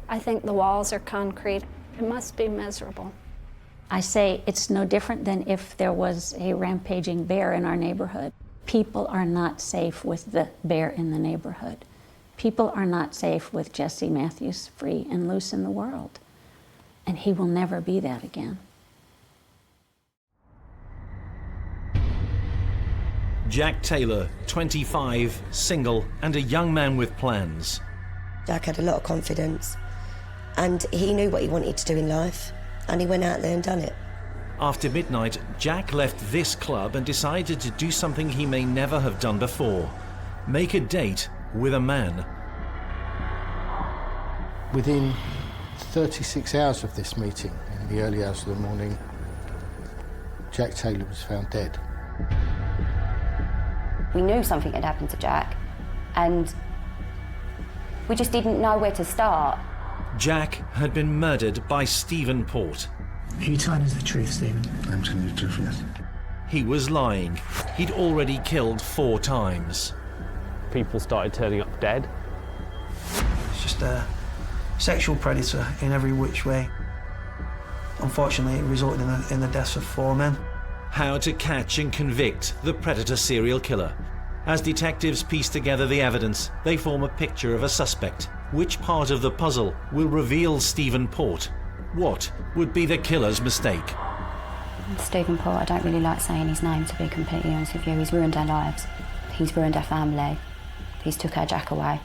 I think the walls are concrete. It must be miserable. I say it's no different than if there was a rampaging bear in our neighborhood. People are not safe with the bear in the neighborhood. People are not safe with Jesse Matthews free and loose in the world. And he will never be that again. Jack Taylor, 25, single, and a young man with plans. Jack had a lot of confidence, and he knew what he wanted to do in life, and he went out there and done it. After midnight, Jack left this club and decided to do something he may never have done before. Make a date with a man. Within 36 hours of this meeting, in the early hours of the morning, Jack Taylor was found dead. We knew something had happened to Jack, and we just didn't know where to start. Jack had been murdered by Stephen Port. Are you telling us the truth, Stephen? I'm telling you the truth, yes. He was lying. He'd already killed 4 times. People started turning up dead. It's just a sexual predator in every which way. Unfortunately, it resulted in the deaths of 4 men. How to catch and convict the predator serial killer. As detectives piece together the evidence, they form a picture of a suspect. Which part of the puzzle will reveal Stephen Port? What would be the killer's mistake? Stephen Port, I don't really like saying his name, to be completely honest with you. He's ruined our lives. He's ruined our family. He's took our Jack away.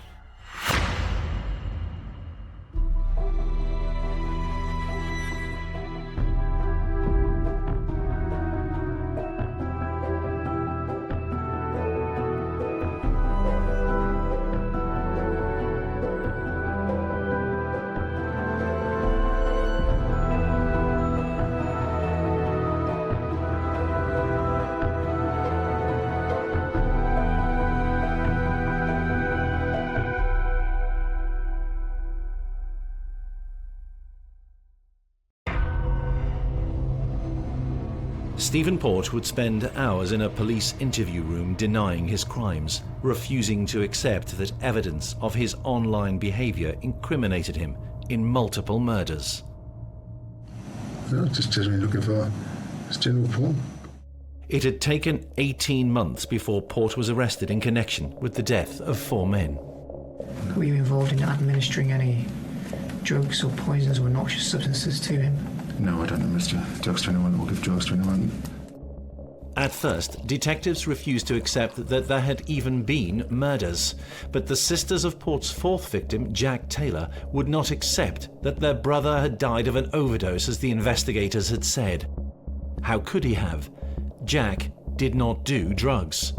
Stephen Port would spend hours in a police interview room denying his crimes, refusing to accept that evidence of his online behaviour incriminated him in multiple murders. No, just me looking for general porn. It had taken 18 months before Port was arrested in connection with the death of 4 men. Were you involved in administering any drugs or poisons or noxious substances to him? No, I don't know Mr. drugs to anyone or give drugs to anyone. At first, detectives refused to accept that there had even been murders. But the sisters of Port's fourth victim, Jack Taylor, would not accept that their brother had died of an overdose, as the investigators had said. How could he have? Jack did not do drugs.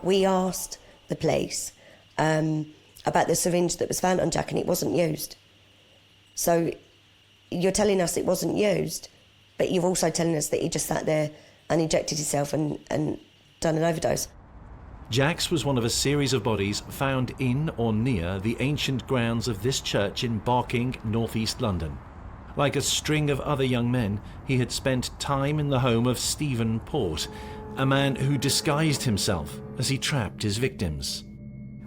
We asked the police about the syringe that was found on Jack, and it wasn't used. So you're telling us it wasn't used, but you're also telling us that he just sat there and injected himself and done an overdose. Jack's was one of a series of bodies found in or near the ancient grounds of this church in Barking, northeast London. Like a string of other young men, he had spent time in the home of Stephen Port, a man who disguised himself as he trapped his victims.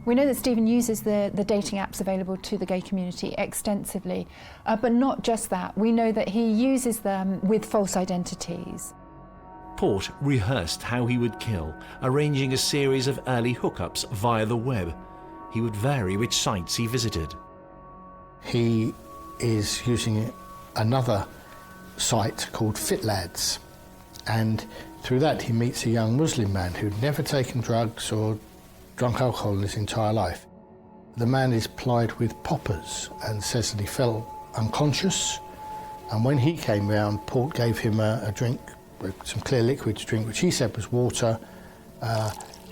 We know that Stephen uses the dating apps available to the gay community extensively, but not just that. We know that he uses them with false identities. Port rehearsed how he would kill, arranging a series of early hookups via the web. He would vary which sites he visited. He is using another site called FitLads, and through that he meets a young Muslim man who'd never taken drugs or drunk alcohol in his entire life. The man is plied with poppers and says that he fell unconscious, and when he came round, Port gave him a drink, some clear liquid to drink, which he said was water,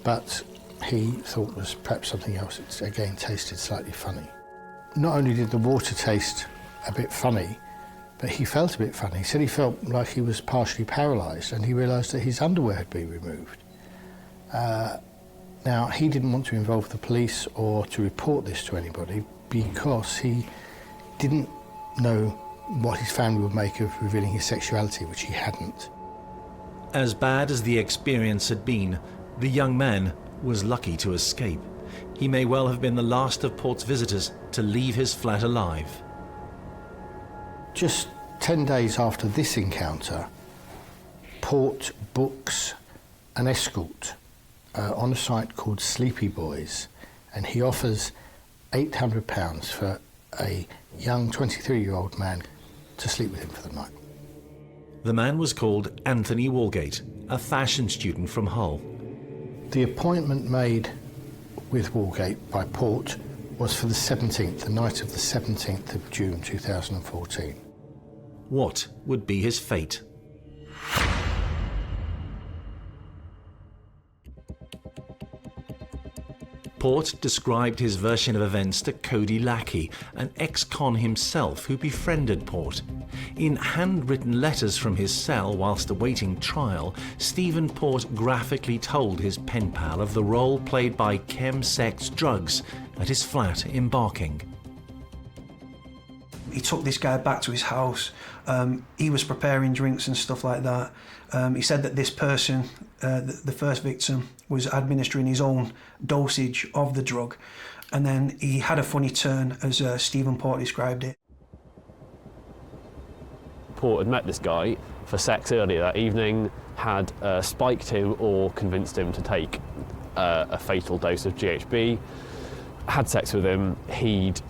but he thought was perhaps something else. It again tasted slightly funny. Not only did the water taste a bit funny, but he felt a bit funny. He said he felt like he was partially paralysed, and he realised that his underwear had been removed. Now, he didn't want to involve the police or to report this to anybody because he didn't know what his family would make of revealing his sexuality, which he hadn't. As bad as the experience had been, the young man was lucky to escape. He may well have been the last of Port's visitors to leave his flat alive. Just 10 days after this encounter, Port books an escort on a site called Sleepy Boys, and he offers £800 for a young 23-year-old man to sleep with him for the night. The man was called Anthony Walgate, a fashion student from Hull. The appointment made with Walgate by Port was for the 17th, the night of the 17th of June 2014. What would be his fate? Port described his version of events to Cody Lackey, an ex-con himself who befriended Port. In handwritten letters from his cell whilst awaiting trial, Stephen Port graphically told his pen pal of the role played by chem-sex drugs at his flat in Barking. He took this guy back to his house. He was preparing drinks and stuff like that. He said that this person, the first victim, was administering his own dosage of the drug. And then he had a funny turn, as Stephen Port described it. Port had met this guy for sex earlier that evening, had spiked him or convinced him to take a fatal dose of GHB, had sex with him, he'd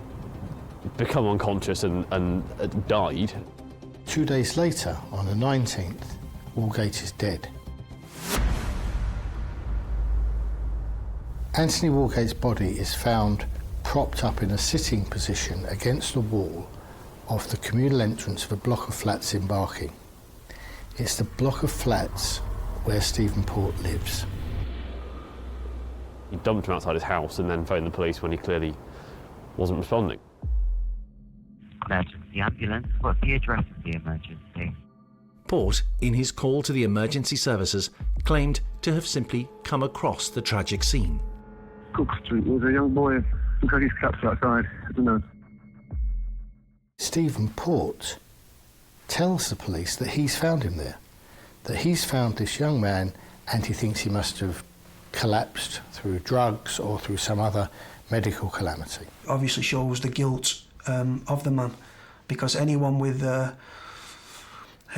become unconscious and died. 2 days later, on the 19th, Walgate is dead. Anthony Walgate's body is found propped up in a sitting position against the wall of the communal entrance of a block of flats in Barking. It's the block of flats where Stephen Port lives. He dumped him outside his house and then phoned the police when he clearly wasn't responding. Emergency ambulance, what's the address of the emergency? Port, in his call to the emergency services, claimed to have simply come across the tragic scene. Cook Street, there was a young boy who got his caps outside. I don't know. Stephen Port tells the police that he's found him there, that he's found this young man and he thinks he must have collapsed through drugs or through some other medical calamity. Obviously shows the guilt of the man, because anyone with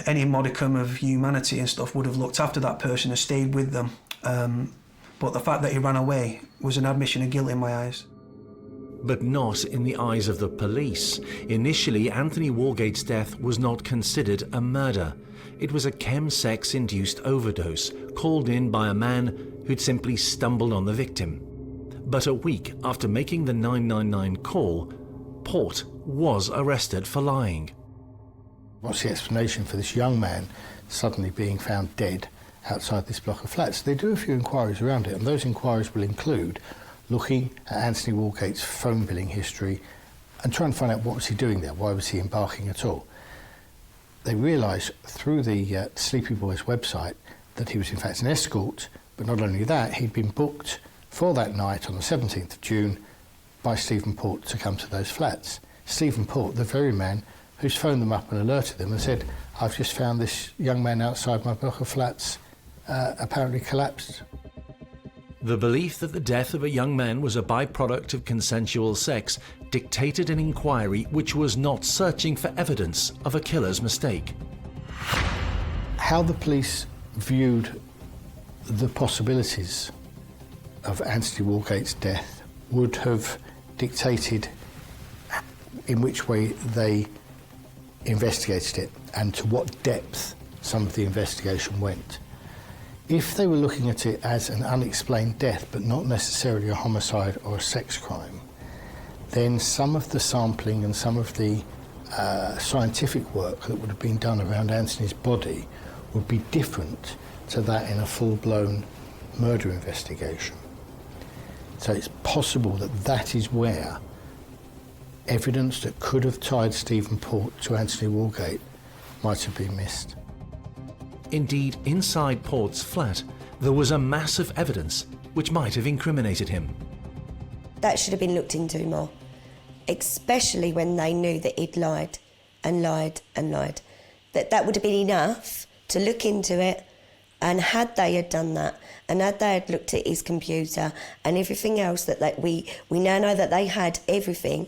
any modicum of humanity and stuff would have looked after that person and stayed with them. But the fact that he ran away was an admission of guilt in my eyes. But not in the eyes of the police. Initially, Anthony Wargate's death was not considered a murder. It was a chemsex-induced overdose, called in by a man who'd simply stumbled on the victim. But a week after making the 999 call, Port was arrested for lying. What's the explanation for this young man suddenly being found dead outside this block of flats? They do a few inquiries around it, and those inquiries will include looking at Anthony Wargate's phone billing history and trying to find out what was he doing there, why was he embarking at all. They realised through the Sleepy Boys website that he was in fact an escort, but not only that, he'd been booked for that night on the 17th of June by Stephen Port to come to those flats. Stephen Port, the very man who's phoned them up and alerted them and said, I've just found this young man outside my block of flats apparently collapsed. The belief that the death of a young man was a byproduct of consensual sex dictated an inquiry which was not searching for evidence of a killer's mistake. How the police viewed the possibilities of Anthony Wargate's death would have dictated in which way they investigated it and to what depth some of the investigation went. If they were looking at it as an unexplained death, but not necessarily a homicide or a sex crime, then some of the sampling and some of the scientific work that would have been done around Anthony's body would be different to that in a full-blown murder investigation. So it's possible that that is where evidence that could have tied Stephen Port to Anthony Wargate might have been missed. Indeed, inside Port's flat, there was a mass of evidence which might have incriminated him. That should have been looked into more, especially when they knew that he'd lied and lied and lied. That would have been enough to look into it, and had they had done that, and had they had looked at his computer and everything else that we now know that they had everything,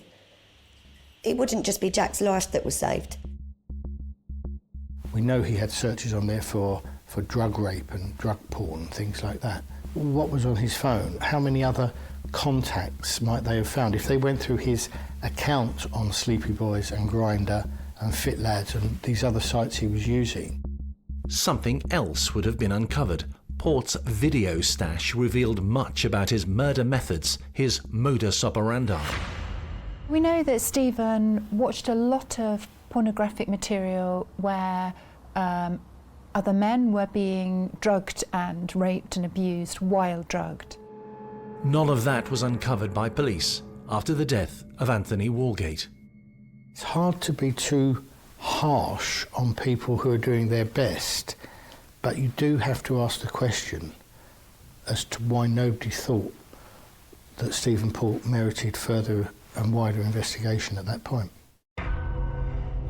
it wouldn't just be Jack's life that was saved. We know he had searches on there for drug rape and drug porn, things like that. What was on his phone? How many other contacts might they have found? If they went through his account on Sleepy Boys and Grindr and Fit Lads and these other sites he was using. Something else would have been uncovered. Port's video stash revealed much about his murder methods, his modus operandi. We know that Stephen watched a lot of pornographic material where other men were being drugged and raped and abused while drugged. None of that was uncovered by police after the death of Anthony Wargate. It's hard to be too harsh on people who are doing their best, but you do have to ask the question as to why nobody thought that Stephen Port merited further and wider investigation at that point.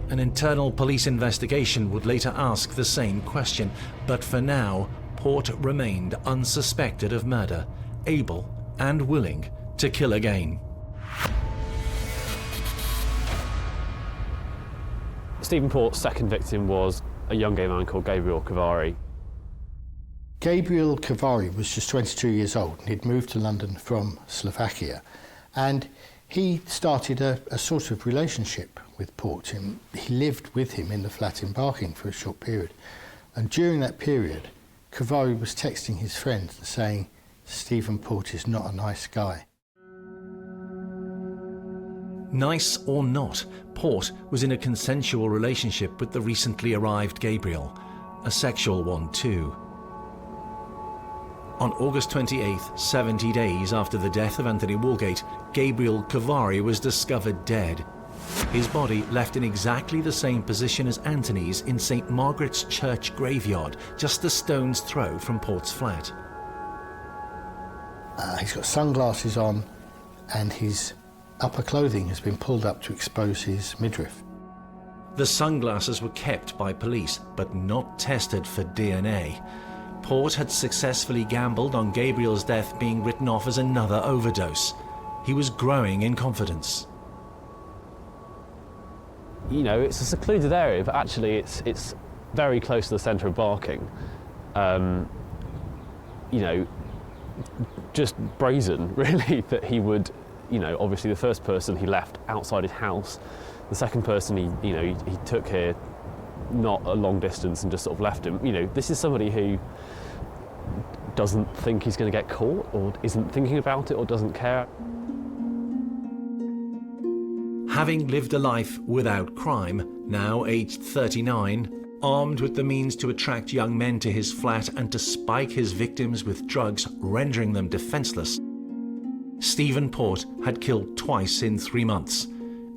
An internal police investigation would later ask the same question, but for now, Port remained unsuspected of murder, able and willing to kill again. Stephen Port's second victim was a young gay man called Gabriel Cavari. Gabriel Cavari was just 22 years old and he'd moved to London from Slovakia, and he started a sort of relationship with Port. He lived with him in the flat in Barking for a short period, and during that period Cavari was texting his friends and saying, Stephen Port is not a nice guy. Nice or not, Port was in a consensual relationship with the recently arrived Gabriel, a sexual one too. On August 28th, 70 days after the death of Anthony Wargate, Gabriel Cavari was discovered dead. His body left in exactly the same position as Anthony's in St. Margaret's Church graveyard, just a stone's throw from Port's flat. He's got sunglasses on and his upper clothing has been pulled up to expose his midriff. The sunglasses were kept by police, but not tested for DNA. Port had successfully gambled on Gabriel's death being written off as another overdose. He was growing in confidence. You know, it's a secluded area, but actually it's very close to the centre of Barking. You know, just brazen, really, that he would, you know, obviously the first person he left outside his house, the second person he took here not a long distance and just sort of left him. You know, this is somebody who doesn't think he's going to get caught, or isn't thinking about it, or doesn't care. Having lived a life without crime, now aged 39, armed with the means to attract young men to his flat and to spike his victims with drugs, rendering them defenseless, Stephen Port had killed twice in 3 months,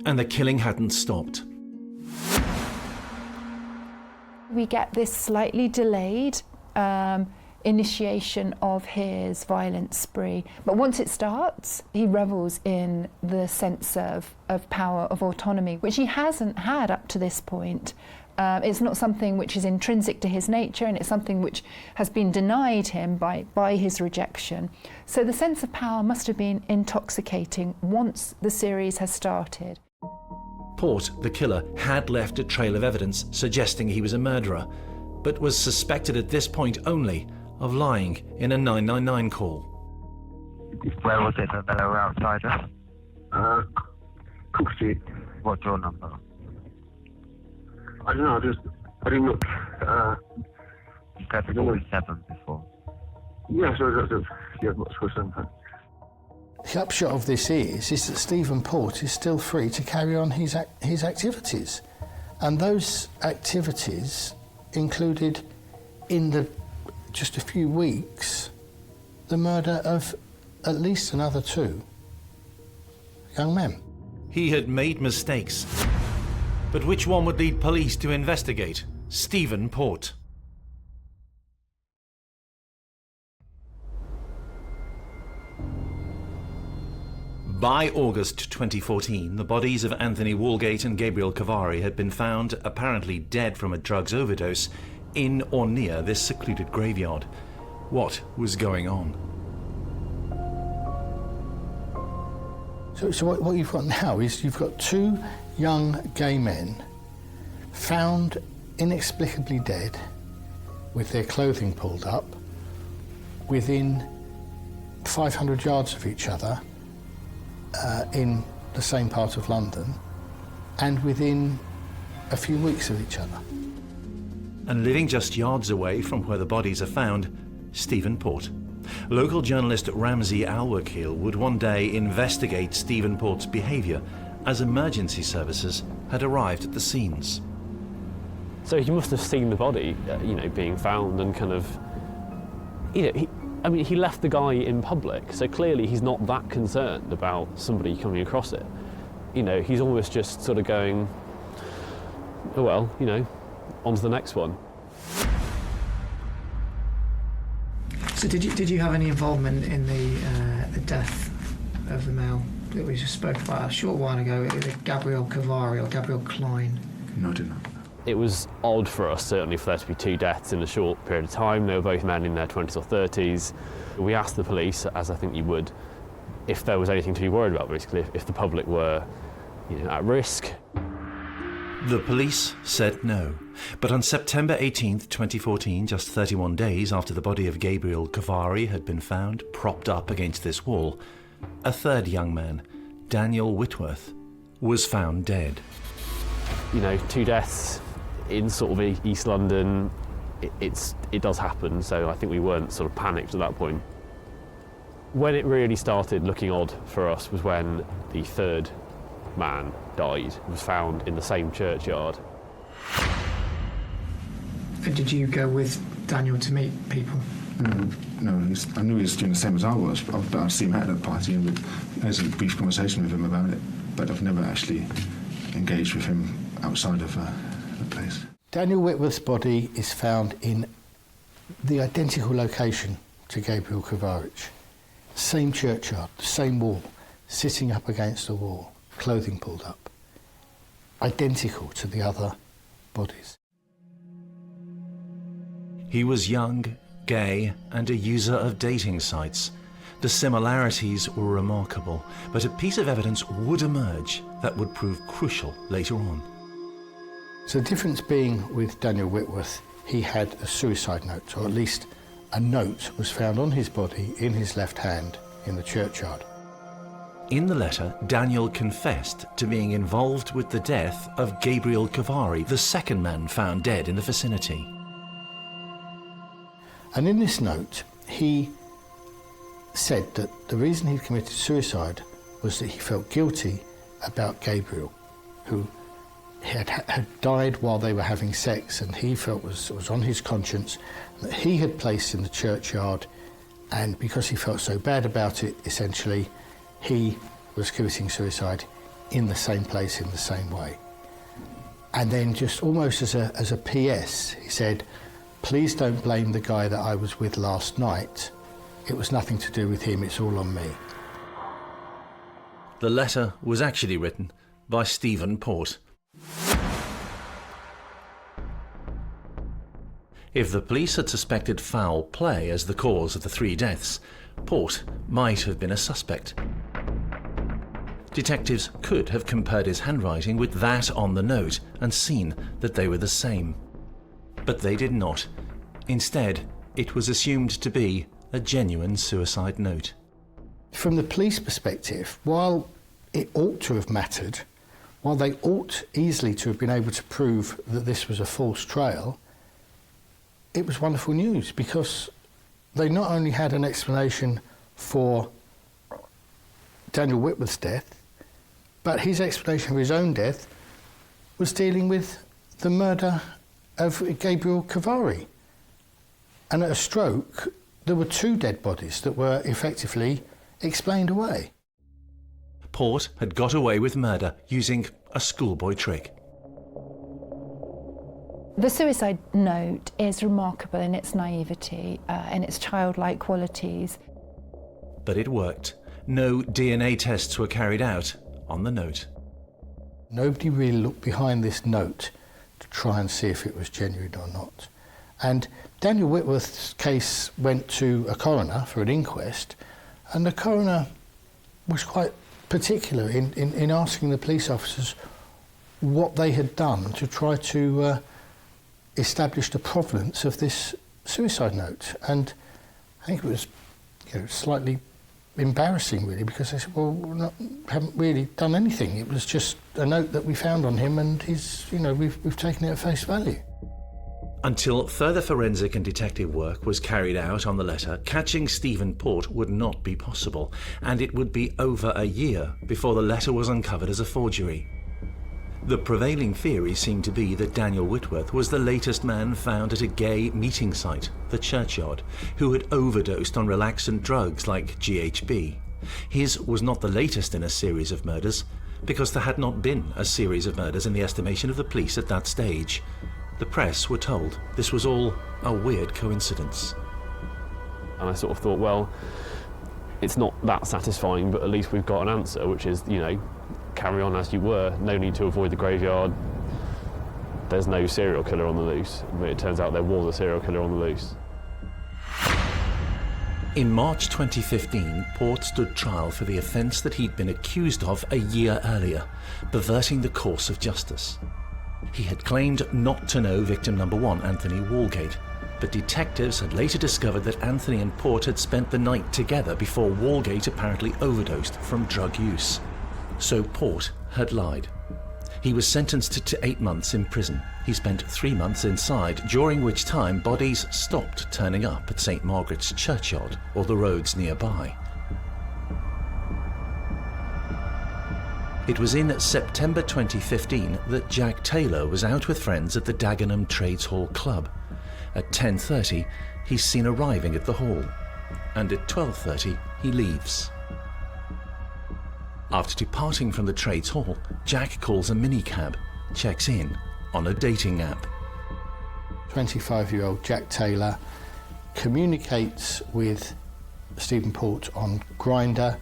and the killing hadn't stopped. We get this slightly delayed initiation of his violent spree. But once it starts, he revels in the sense of power, of autonomy, which he hasn't had up to this point. It's not something which is intrinsic to his nature, and it's something which has been denied him by his rejection. So the sense of power must have been intoxicating once the series has started. Port, the killer, had left a trail of evidence suggesting he was a murderer, but was suspected at this point only of lying in a 999 call. Where was it that they were outside us? Cook Street. What's your number? I don't know, I didn't look. You said 47 before. Yeah, so yeah, what's 47? The upshot of this is that Stephen Port is still free to carry on his activities. And those activities included, in just a few weeks, the murder of at least another 2 young men. He had made mistakes, but which one would lead police to investigate? Stephen Port. By August 2014, the bodies of Anthony Walgate and Gabriel Cavari had been found, apparently dead from a drugs overdose, in or near this secluded graveyard. What was going on? So what you've got now is you've got 2 young gay men found inexplicably dead with their clothing pulled up within 500 yards of each other in the same part of London, and within a few weeks of each other. And living just yards away from where the bodies are found, Stephen Port. Local journalist Ramsey Al-Wakil would one day investigate Stephen Port's behaviour as emergency services had arrived at the scenes. So he must have seen the body, being found, and kind of, he left the guy in public, so clearly he's not that concerned about somebody coming across it. He's almost just sort of going, oh well, on to the next one. So did you have any involvement in the death of the male that we just spoke about a short while ago, Gabriel Cavari or Gabriel Klein? No, I did not. It was odd for us, certainly, for there to be 2 deaths in a short period of time. They were both men in their 20s or 30s. We asked the police, as I think you would, if there was anything to be worried about, basically, if the public were, at risk. The police said no. But on September 18th, 2014, just 31 days after the body of Gabriel Cavari had been found propped up against this wall, a 3rd young man, Daniel Whitworth, was found dead. 2 deaths in sort of East London, it does happen, so I think we weren't sort of panicked at that point. When it really started looking odd for us was when the 3rd man died, was found in the same churchyard. Did you go with Daniel to meet people? No, I knew he was doing the same as I was, but I'd seen him at that party and there was a brief conversation with him about it, but I've never actually engaged with him outside of the place. Daniel Whitworth's body is found in the identical location to Gabriel Cavari. Same churchyard, same wall, sitting up against the wall, clothing pulled up. Identical to the other bodies. He was young, gay, and a user of dating sites. The similarities were remarkable, but a piece of evidence would emerge that would prove crucial later on. So the difference being with Daniel Whitworth, he had a suicide note, or at least a note was found on his body in his left hand in the churchyard. In the letter, Daniel confessed to being involved with the death of Gabriel Cavari, the second man found dead in the vicinity. And in this note, he said that the reason he committed suicide was that he felt guilty about Gabriel, who had died while they were having sex, and he felt was on his conscience, that he had placed in the churchyard, and because he felt so bad about it, essentially, he was committing suicide in the same place, in the same way. And then just almost as a PS, he said, please don't blame the guy that I was with last night. It was nothing to do with him, it's all on me. The letter was actually written by Stephen Port. If the police had suspected foul play as the cause of the 3 deaths, Port might have been a suspect. Detectives could have compared his handwriting with that on the note and seen that they were the same. But they did not. Instead, it was assumed to be a genuine suicide note. From the police perspective, while it ought to have mattered, while they ought easily to have been able to prove that this was a false trail, it was wonderful news, because they not only had an explanation for Daniel Whitworth's death, but his explanation for his own death was dealing with the murder of Gabriel Cavari. And at a stroke, there were 2 dead bodies that were effectively explained away. Port had got away with murder using a schoolboy trick. The suicide note is remarkable in its naivety and its childlike qualities. But it worked. No DNA tests were carried out on the note. Nobody really looked behind this note to try and see if it was genuine or not. And Daniel Whitworth's case went to a coroner for an inquest, and the coroner was quite particular in asking the police officers what they had done to try to establish the provenance of this suicide note. And I think it was slightly embarrassing, really, because they said, well, we haven't really done anything. It was just a note that we found on him, and we've taken it at face value. Until further forensic and detective work was carried out on the letter, catching Stephen Port would not be possible, and it would be over a year before the letter was uncovered as a forgery. The prevailing theory seemed to be that Daniel Whitworth was the latest man found at a gay meeting site, the churchyard, who had overdosed on relaxant drugs like GHB. His was not the latest in a series of murders, because there had not been a series of murders in the estimation of the police at that stage. The press were told this was all a weird coincidence. And I sort of thought, well, it's not that satisfying, but at least we've got an answer, which is, carry on as you were, no need to avoid the graveyard. There's no serial killer on the loose, but it turns out there was a serial killer on the loose. In March 2015, Port stood trial for the offence that he'd been accused of a year earlier, perverting the course of justice. He had claimed not to know victim number 1, Anthony Walgate, but detectives had later discovered that Anthony and Port had spent the night together before Walgate apparently overdosed from drug use. So Port had lied. He was sentenced to 8 months in prison. He spent 3 months inside, during which time bodies stopped turning up at St. Margaret's Churchyard or the roads nearby. It was in September 2015 that Jack Taylor was out with friends at the Dagenham Trades Hall Club. At 10:30, he's seen arriving at the hall, and at 12:30 he leaves. After departing from the Trades Hall, Jack calls a minicab, checks in on a dating app. 25-year-old Jack Taylor communicates with Stephen Port on Grindr,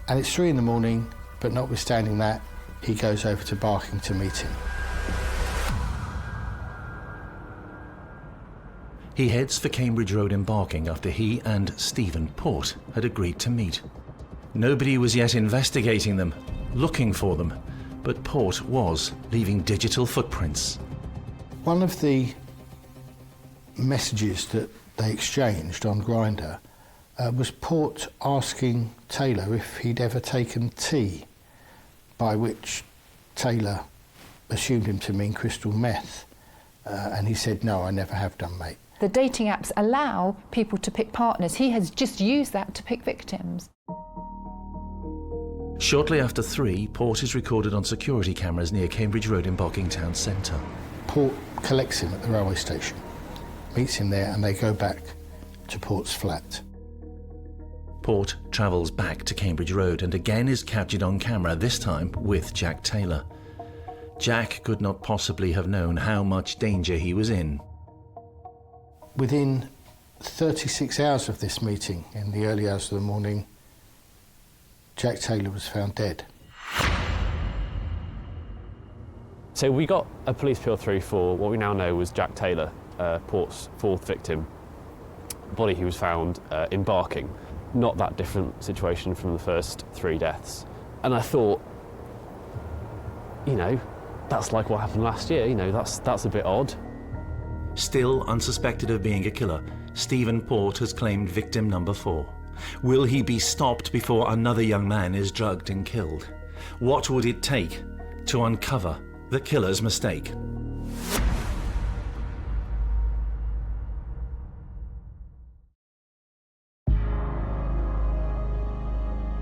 and it's 3 in the morning, but notwithstanding that, he goes over to Barking to meet him. He heads for Cambridge Road in Barking after he and Stephen Port had agreed to meet. Nobody was yet investigating them, looking for them, but Port was leaving digital footprints. One of the messages that they exchanged on Grindr was Port asking Taylor if he'd ever taken tea, by which Taylor assumed him to mean crystal meth, and he said, "No, I never have done, mate." The dating apps allow people to pick partners. He has just used that to pick victims. Shortly after 3, Port is recorded on security cameras near Cambridge Road in Barking Town Centre. Port collects him at the railway station, meets him there, and they go back to Port's flat. Port travels back to Cambridge Road and again is captured on camera, this time with Jack Taylor. Jack could not possibly have known how much danger he was in. Within 36 hours of this meeting, in the early hours of the morning, Jack Taylor was found dead. So we got a police appeal through for what we now know was Jack Taylor, Port's 4th victim. Body he was found in Barking. Not that different situation from the first 3 deaths. And I thought, you know, that's like what happened last year, you know, that's a bit odd. Still unsuspected of being a killer, Stephen Port has claimed victim number 4. Will he be stopped before another young man is drugged and killed? What would it take to uncover the killer's mistake?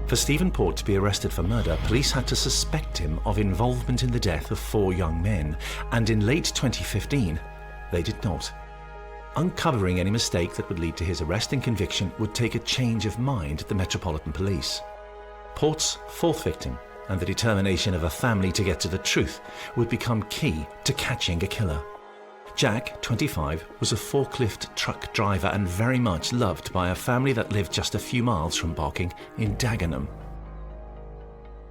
For Stephen Port to be arrested for murder, police had to suspect him of involvement in the death of 4 young men, and in late 2015, they did not. Uncovering any mistake that would lead to his arrest and conviction would take a change of mind at the Metropolitan Police. Port's 4th victim and the determination of a family to get to the truth would become key to catching a killer. Jack, 25, was a forklift truck driver and very much loved by a family that lived just a few miles from Barking in Dagenham.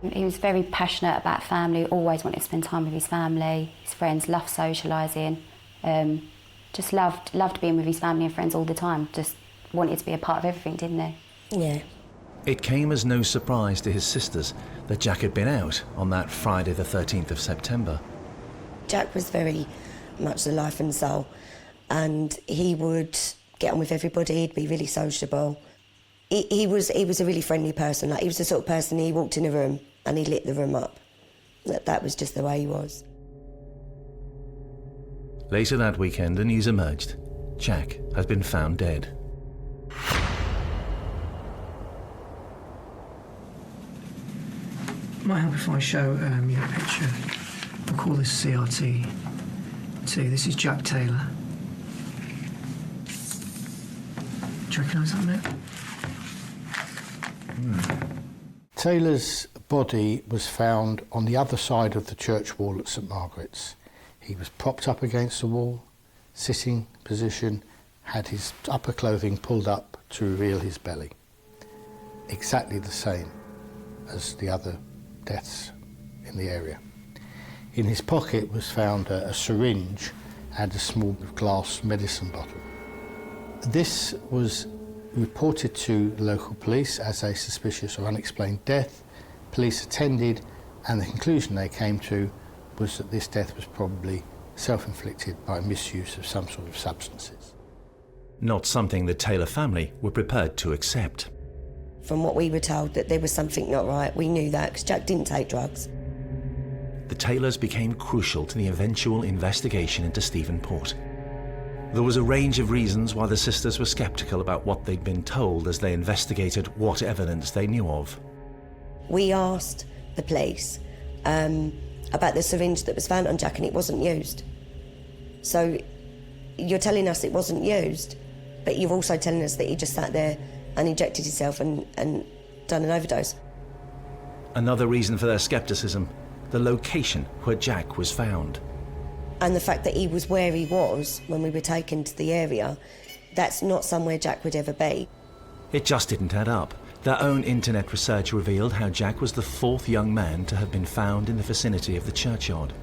He was very passionate about family, always wanted to spend time with his family, his friends, loved socialising, just loved being with his family and friends all the time, just wanted to be a part of everything, didn't he? Yeah. It came as no surprise to his sisters that Jack had been out on that Friday the 13th of September. Jack was very much the life and soul, and he would get on with everybody, he'd be really sociable. He was a really friendly person, like he was the sort of person, he walked in a room and he lit the room up. That was just the way he was. Later that weekend, the news emerged. Jack had been found dead. Might help if I show you a picture. We'll call this CRT 2. This is Jack Taylor. Do you recognise that, mate? Taylor's body was found on the other side of the church wall at St Margaret's. He was propped up against the wall, sitting position, had his upper clothing pulled up to reveal his belly. Exactly the same as the other deaths in the area. In his pocket was found a syringe and a small glass medicine bottle. This was reported to local police as a suspicious or unexplained death. Police attended, and the conclusion they came to was that this death was probably self-inflicted by misuse of some sort of substances. Not something the Taylor family were prepared to accept. From what we were told, that there was something not right, we knew that because Jack didn't take drugs. The Taylors became crucial to the eventual investigation into Stephen Port. There was a range of reasons why the sisters were sceptical about what they'd been told as they investigated what evidence they knew of. We asked the police about the syringe that was found on Jack, and it wasn't used. So you're telling us it wasn't used, but you're also telling us that he just sat there and injected himself and done an overdose. Another reason for their scepticism, the location where Jack was found. And the fact that he was where he was when we were taken to the area, that's not somewhere Jack would ever be. It just didn't add up. Their own internet research revealed how Jack was the 4th young man to have been found in the vicinity of the churchyard.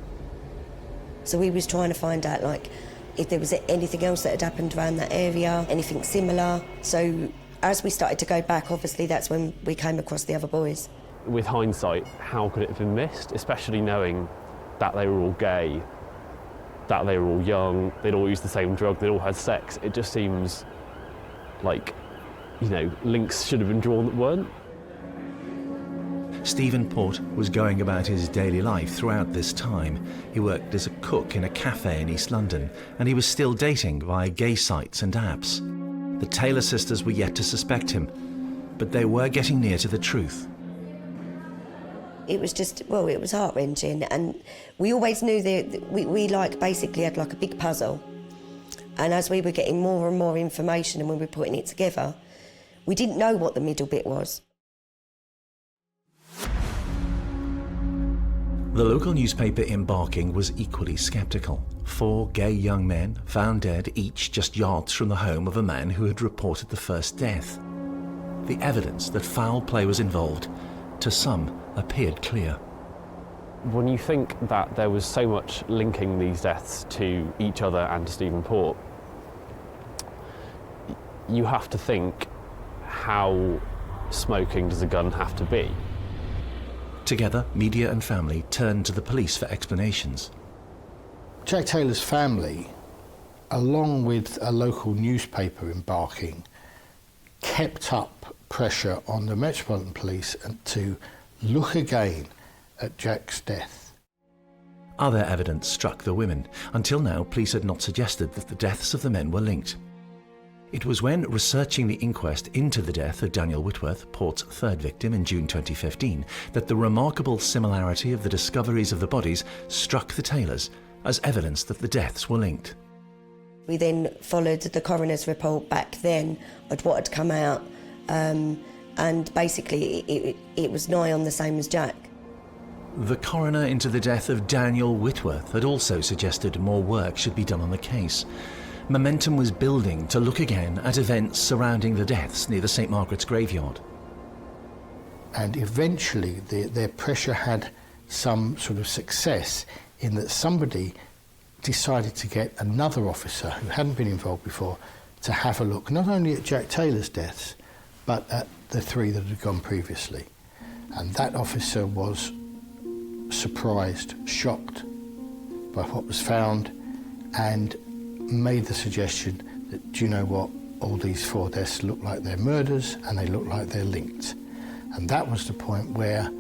So we was trying to find out, like, if there was anything else that had happened around that area, anything similar. So as we started to go back, obviously that's when we came across the other boys. With hindsight, how could it have been missed? Especially knowing that they were all gay, that they were all young, they'd all used the same drug, they'd all had sex. It just seems like, you know, links should have been drawn that weren't. Stephen Port was going about his daily life throughout this time. He worked as a cook in a cafe in East London, and he was still dating via gay sites and apps. The Taylor sisters were yet to suspect him, but they were getting near to the truth. It was just, well, it was heart-wrenching, and we always knew that we like basically had like a big puzzle. And as we were getting more and more information and we were putting it together, we didn't know what the middle bit was. The local newspaper in Barking was equally sceptical. 4 gay young men found dead, each just yards from the home of a man who had reported the first death. The evidence that foul play was involved, to some, appeared clear. When you think that there was so much linking these deaths to each other and to Stephen Port, you have to think, how smoking does a gun have to be? Together, media and family turned to the police for explanations. Jack Taylor's family, along with a local newspaper in Barking, kept up pressure on the Metropolitan Police to look again at Jack's death. Other evidence struck the women. Until now, police had not suggested that the deaths of the men were linked. It was when researching the inquest into the death of Daniel Whitworth, Port's third victim in June 2015, that the remarkable similarity of the discoveries of the bodies struck the Taylors as evidence that the deaths were linked. We then followed the coroner's report back then at what had come out, and basically it was nigh on the same as Jack. The coroner into the death of Daniel Whitworth had also suggested more work should be done on the case. Momentum was building to look again at events surrounding the deaths near the St Margaret's graveyard. And eventually their pressure had some sort of success in that somebody decided to get another officer who hadn't been involved before to have a look not only at Jack Taylor's deaths but at the 3 that had gone previously. And that officer was surprised, shocked by what was found, and made the suggestion that, do you know what, all these 4 deaths look like they're murders and they look like they're linked. And that was the point where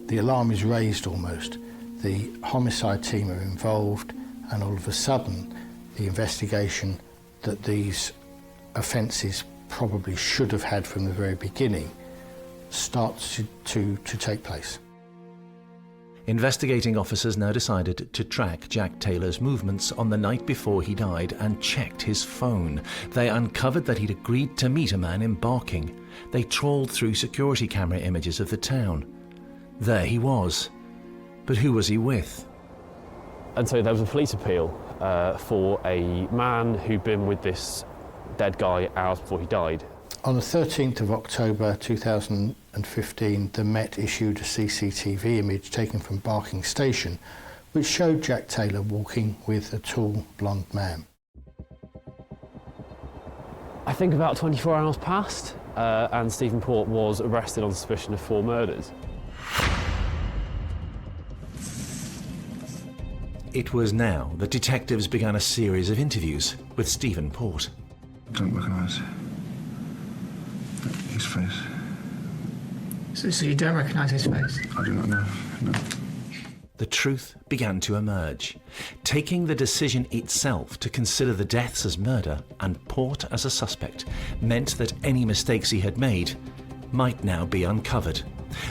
the alarm is raised almost. The homicide team are involved, and all of a sudden the investigation that these offences probably should have had from the very beginning starts to take place. Investigating officers now decided to track Jack Taylor's movements on the night before he died and checked his phone. They uncovered that he'd agreed to meet a man in Barking. They trawled through security camera images of the town. There he was. But who was he with? And so there was a police appeal for a man who'd been with this dead guy hours before he died. On the 13th of October 2015, the Met issued a CCTV image taken from Barking Station, which showed Jack Taylor walking with a tall, blonde man. I think about 24 hours passed, and Stephen Port was arrested on suspicion of 4 murders. It was now that detectives began a series of interviews with Stephen Port. I don't recognise his face. So you don't recognise his face? I do not know, no. The truth began to emerge. Taking the decision itself to consider the deaths as murder and Port as a suspect meant that any mistakes he had made might now be uncovered.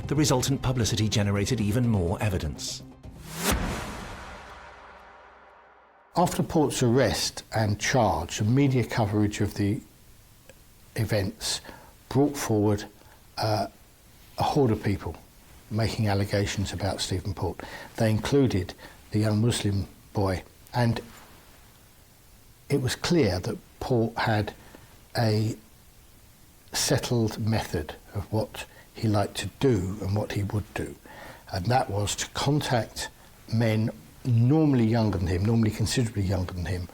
The resultant publicity generated even more evidence. After Port's arrest and charge, the media coverage of the events brought forward a horde of people making allegations about Stephen Port. They included the young Muslim boy, and it was clear that Port had a settled method of what he liked to do and what he would do, and that was to contact men normally younger than him, normally considerably younger than him,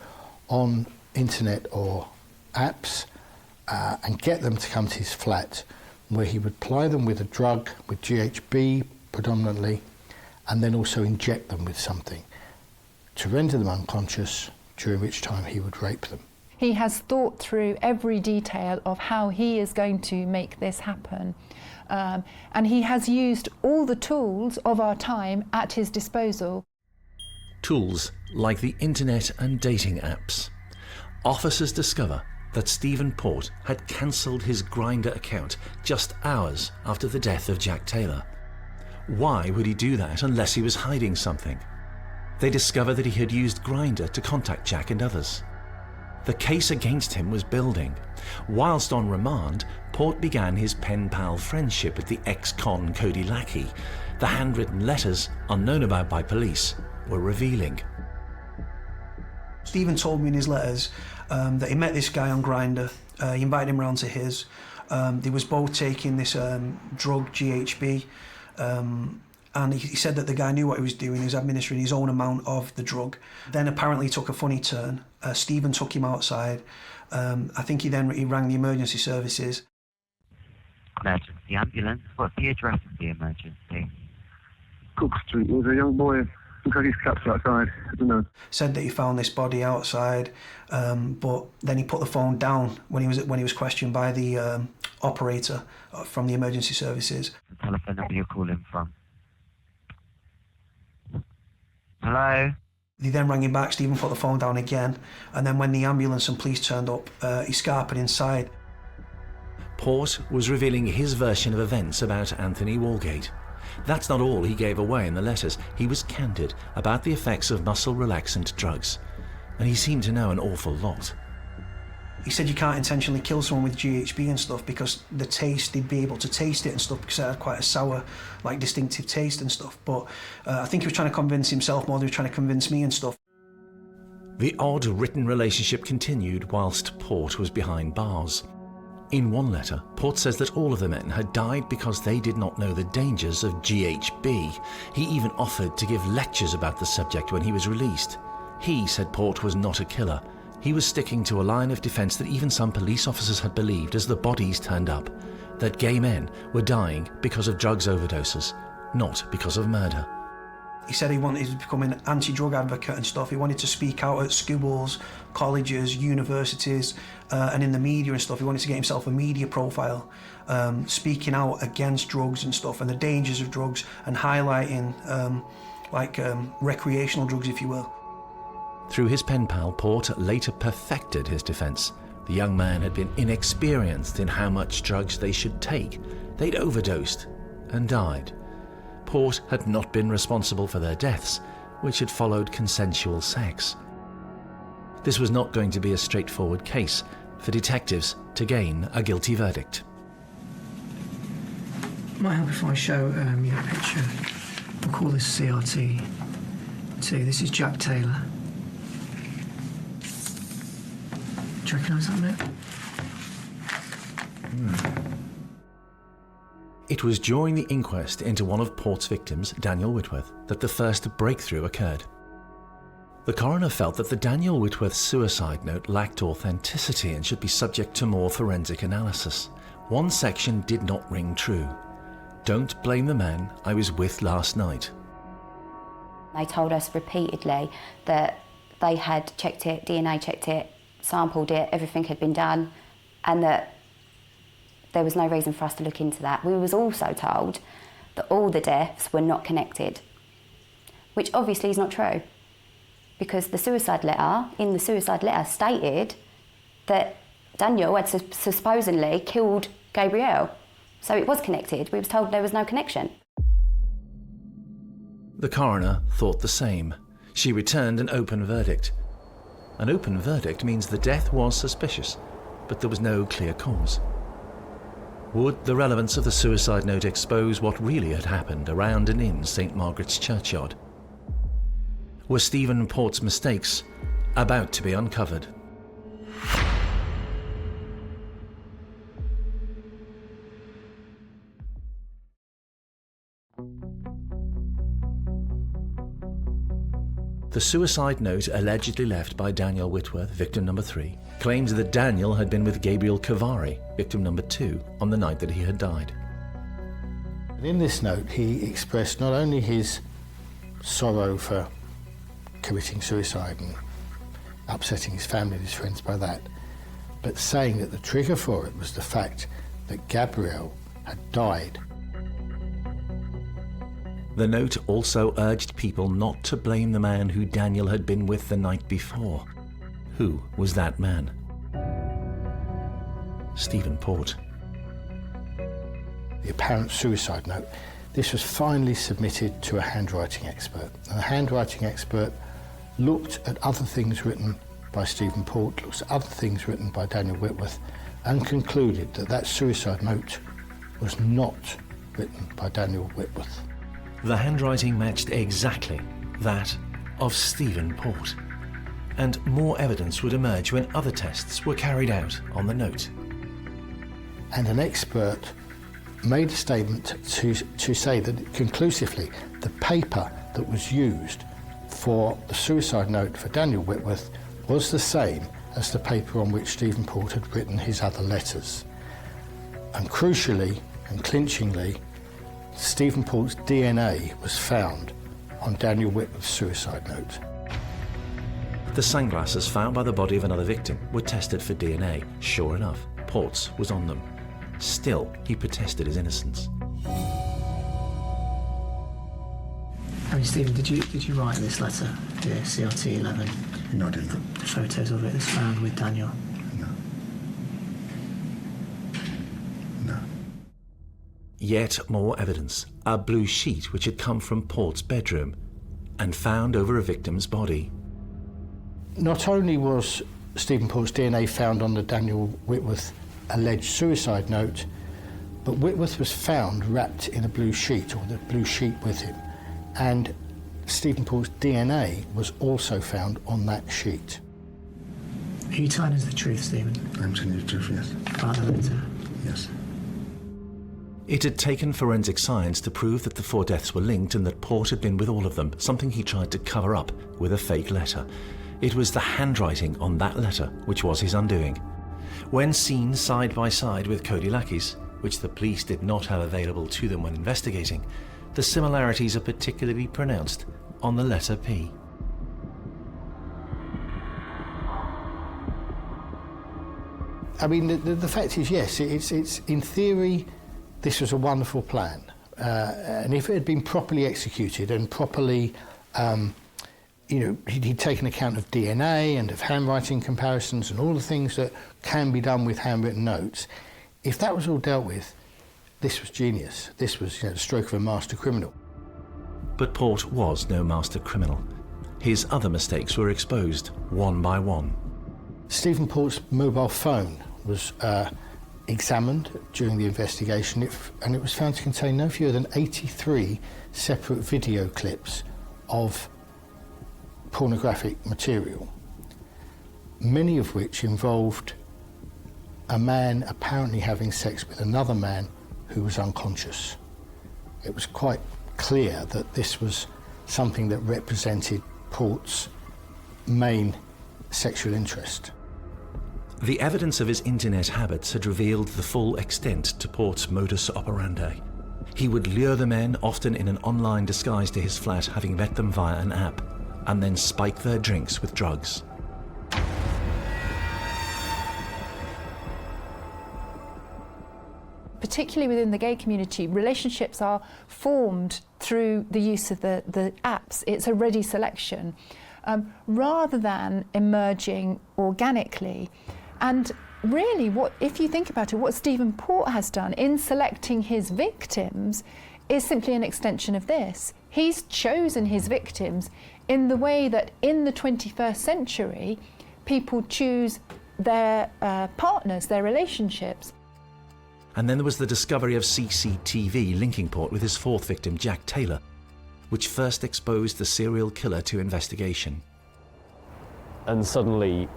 on internet or apps, and get them to come to his flat, where he would ply them with a drug, with GHB predominantly, and then also inject them with something to render them unconscious, during which time he would rape them. He has thought through every detail of how he is going to make this happen. And he has used all the tools of our time at his disposal. Tools like the internet and dating apps. Officers discover that Stephen Port had cancelled his Grindr account just hours after the death of Jack Taylor. Why would he do that unless he was hiding something? They discover that he had used Grindr to contact Jack and others. The case against him was building. Whilst on remand, Port began his pen pal friendship with the ex-con Cody Lackey. The handwritten letters, unknown about by police, were revealing. Stephen told me in his letters that he met this guy on Grindr. He invited him round to his. They was both taking this drug, GHB, and he said that the guy knew what he was doing. He was administering his own amount of the drug. Then apparently took a funny turn. Stephen took him outside. I think he rang the emergency services. Emergency ambulance. What's the address of the emergency? Cook Street. There was a young boy who got his caps outside. I don't know. Said that he found this body outside, but then he put the phone down when he was questioned by the operator from the emergency services. The telephone number you're calling from. Hello? They then rang him back. Stephen put the phone down again, and then when the ambulance and police turned up, he scarpered inside. Port was revealing his version of events about Anthony Walgate. That's not all he gave away in the letters. He was candid about the effects of muscle relaxant drugs, and he seemed to know an awful lot. He said you can't intentionally kill someone with GHB and stuff because the taste, they'd be able to taste it and stuff because it had quite a sour, like distinctive taste and stuff. But I think he was trying to convince himself more than he was trying to convince me and stuff. The odd written relationship continued whilst Port was behind bars. In one letter, Port says that all of the men had died because they did not know the dangers of GHB. He even offered to give lectures about the subject when he was released. He said Port was not a killer. He was sticking to a line of defence that even some police officers had believed as the bodies turned up, that gay men were dying because of drugs overdoses, not because of murder. He said he wanted to become an anti-drug advocate and stuff. He wanted to speak out at schools, colleges, universities, and in the media and stuff. He wanted to get himself a media profile, speaking out against drugs and stuff and the dangers of drugs and highlighting recreational drugs, if you will. Through his pen pal, Port later perfected his defence. The young man had been inexperienced in how much drugs they should take. They'd overdosed and died. Port had not been responsible for their deaths, which had followed consensual sex. This was not going to be a straightforward case for detectives to gain a guilty verdict. Might help if I show you a picture. We'll call this CRT 2. This is Jack Taylor. Do you recognise that, mate? It was during the inquest into one of Port's victims, Daniel Whitworth, that the first breakthrough occurred. The coroner felt that the Daniel Whitworth suicide note lacked authenticity and should be subject to more forensic analysis. One section did not ring true. Don't blame the man I was with last night. They told us repeatedly that they had checked it, DNA checked it, sampled it, everything had been done, and that there was no reason for us to look into that. We was also told that all the deaths were not connected, which obviously is not true, because the suicide letter stated that Daniel had supposedly killed Gabrielle. So it was connected. We was told there was no connection. The coroner thought the same. She returned an open verdict. An open verdict means the death was suspicious, but there was no clear cause. Would the relevance of the suicide note expose what really had happened around and in St. Margaret's churchyard? Were Stephen Port's mistakes about to be uncovered? The suicide note allegedly left by Daniel Whitworth, victim number 3, claims that Daniel had been with Gabriel Cavari, victim number 2, on the night that he had died. In this note, he expressed not only his sorrow for committing suicide and upsetting his family and his friends by that, but saying that the trigger for it was the fact that Gabrielle had died. The note also urged people not to blame the man who Daniel had been with the night before. Who was that man? Stephen Port. The apparent suicide note. This was finally submitted to a handwriting expert. And the handwriting expert looked at other things written by Stephen Port, looked at other things written by Daniel Whitworth, and concluded that that suicide note was not written by Daniel Whitworth. The handwriting matched exactly that of Stephen Port. And more evidence would emerge when other tests were carried out on the note. And an expert made a statement to say that conclusively the paper that was used for the suicide note for Daniel Whitworth was the same as the paper on which Stephen Port had written his other letters. And crucially and clinchingly, Stephen Port's DNA was found on Daniel Whitworth's suicide note. The sunglasses found by the body of another victim were tested for DNA. Sure enough, Port's was on them. Still, he protested his innocence. I mean, Stephen, did you write this letter, dear CRT 11? No, I didn't. Photos of it is found with Daniel. Yet more evidence. A blue sheet which had come from Port's bedroom and found over a victim's body. Not only was Stephen Port's DNA found on the Daniel Whitworth alleged suicide note, but Whitworth was found wrapped in a blue sheet, or the blue sheet with him, and Stephen Port's DNA was also found on that sheet. Are you telling us the truth, Stephen? I'm telling you the truth, yes. About the letter? Yes. It had taken forensic science to prove that the 4 deaths were linked and that Port had been with all of them, something he tried to cover up with a fake letter. It was the handwriting on that letter which was his undoing. When seen side by side with Cody Lackey's, which the police did not have available to them when investigating, the similarities are particularly pronounced on the letter P. I mean, the fact is, yes, it's in theory, this was a wonderful plan. And if it had been properly executed and properly, he'd taken account of DNA and of handwriting comparisons and all the things that can be done with handwritten notes, if that was all dealt with, this was genius. This was the stroke of a master criminal. But Port was no master criminal. His other mistakes were exposed one by one. Stephen Port's mobile phone was examined during the investigation, and it was found to contain no fewer than 83 separate video clips of pornographic material, many of which involved a man apparently having sex with another man who was unconscious. It was quite clear that this was something that represented Port's main sexual interest. The evidence of his internet habits had revealed the full extent to Port's modus operandi. He would lure the men, often in an online disguise, to his flat, having met them via an app, and then spike their drinks with drugs. Particularly within the gay community, relationships are formed through the use of the apps. It's a ready selection, rather than emerging organically. And really, if you think about it, what Stephen Port has done in selecting his victims is simply an extension of this. He's chosen his victims in the way that in the 21st century, people choose their partners, their relationships. And then there was the discovery of CCTV linking Port with his 4th victim, Jack Taylor, which first exposed the serial killer to investigation. And suddenly,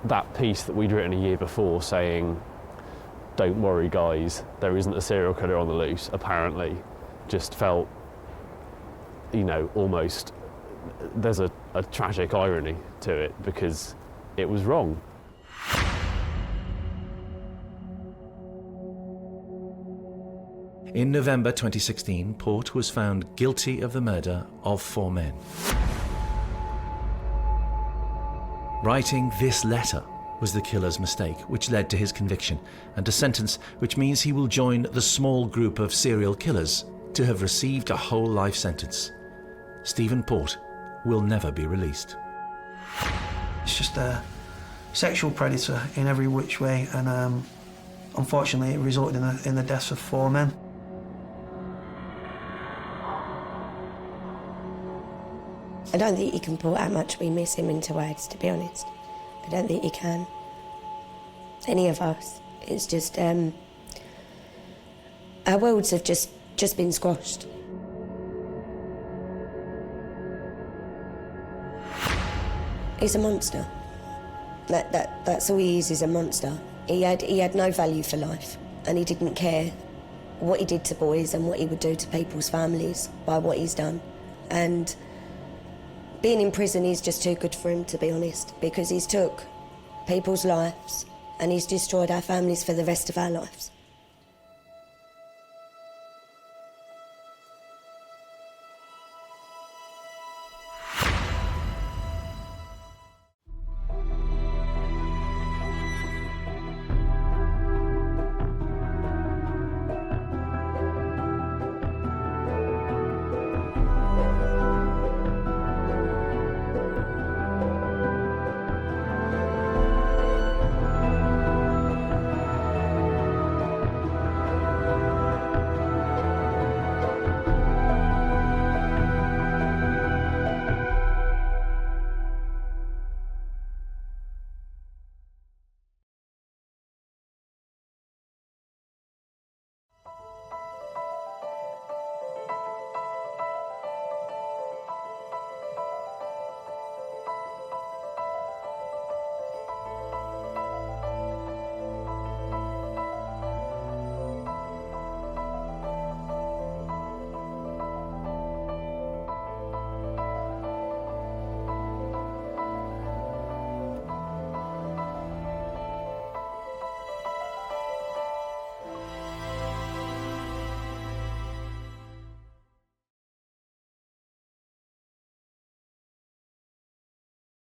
that piece that we'd written a year before saying, "Don't worry guys, there isn't a serial killer on the loose," apparently just felt, almost, there's a tragic irony to it because it was wrong. In November 2016, Port was found guilty of the murder of 4 men. Writing this letter was the killer's mistake, which led to his conviction and a sentence which means he will join the small group of serial killers to have received a whole life sentence. Stephen Port will never be released. It's just a sexual predator in every which way, and unfortunately it resulted in the deaths of 4 men. I don't think you can put how much we miss him into words, to be honest. I don't think you can. Any of us. It's just, our worlds have just been squashed. He's a monster. That's all he is a monster. He had no value for life, and he didn't care what he did to boys and what he would do to people's families by what he's done. And being in prison is just too good for him, to be honest, because he's took people's lives and he's destroyed our families for the rest of our lives.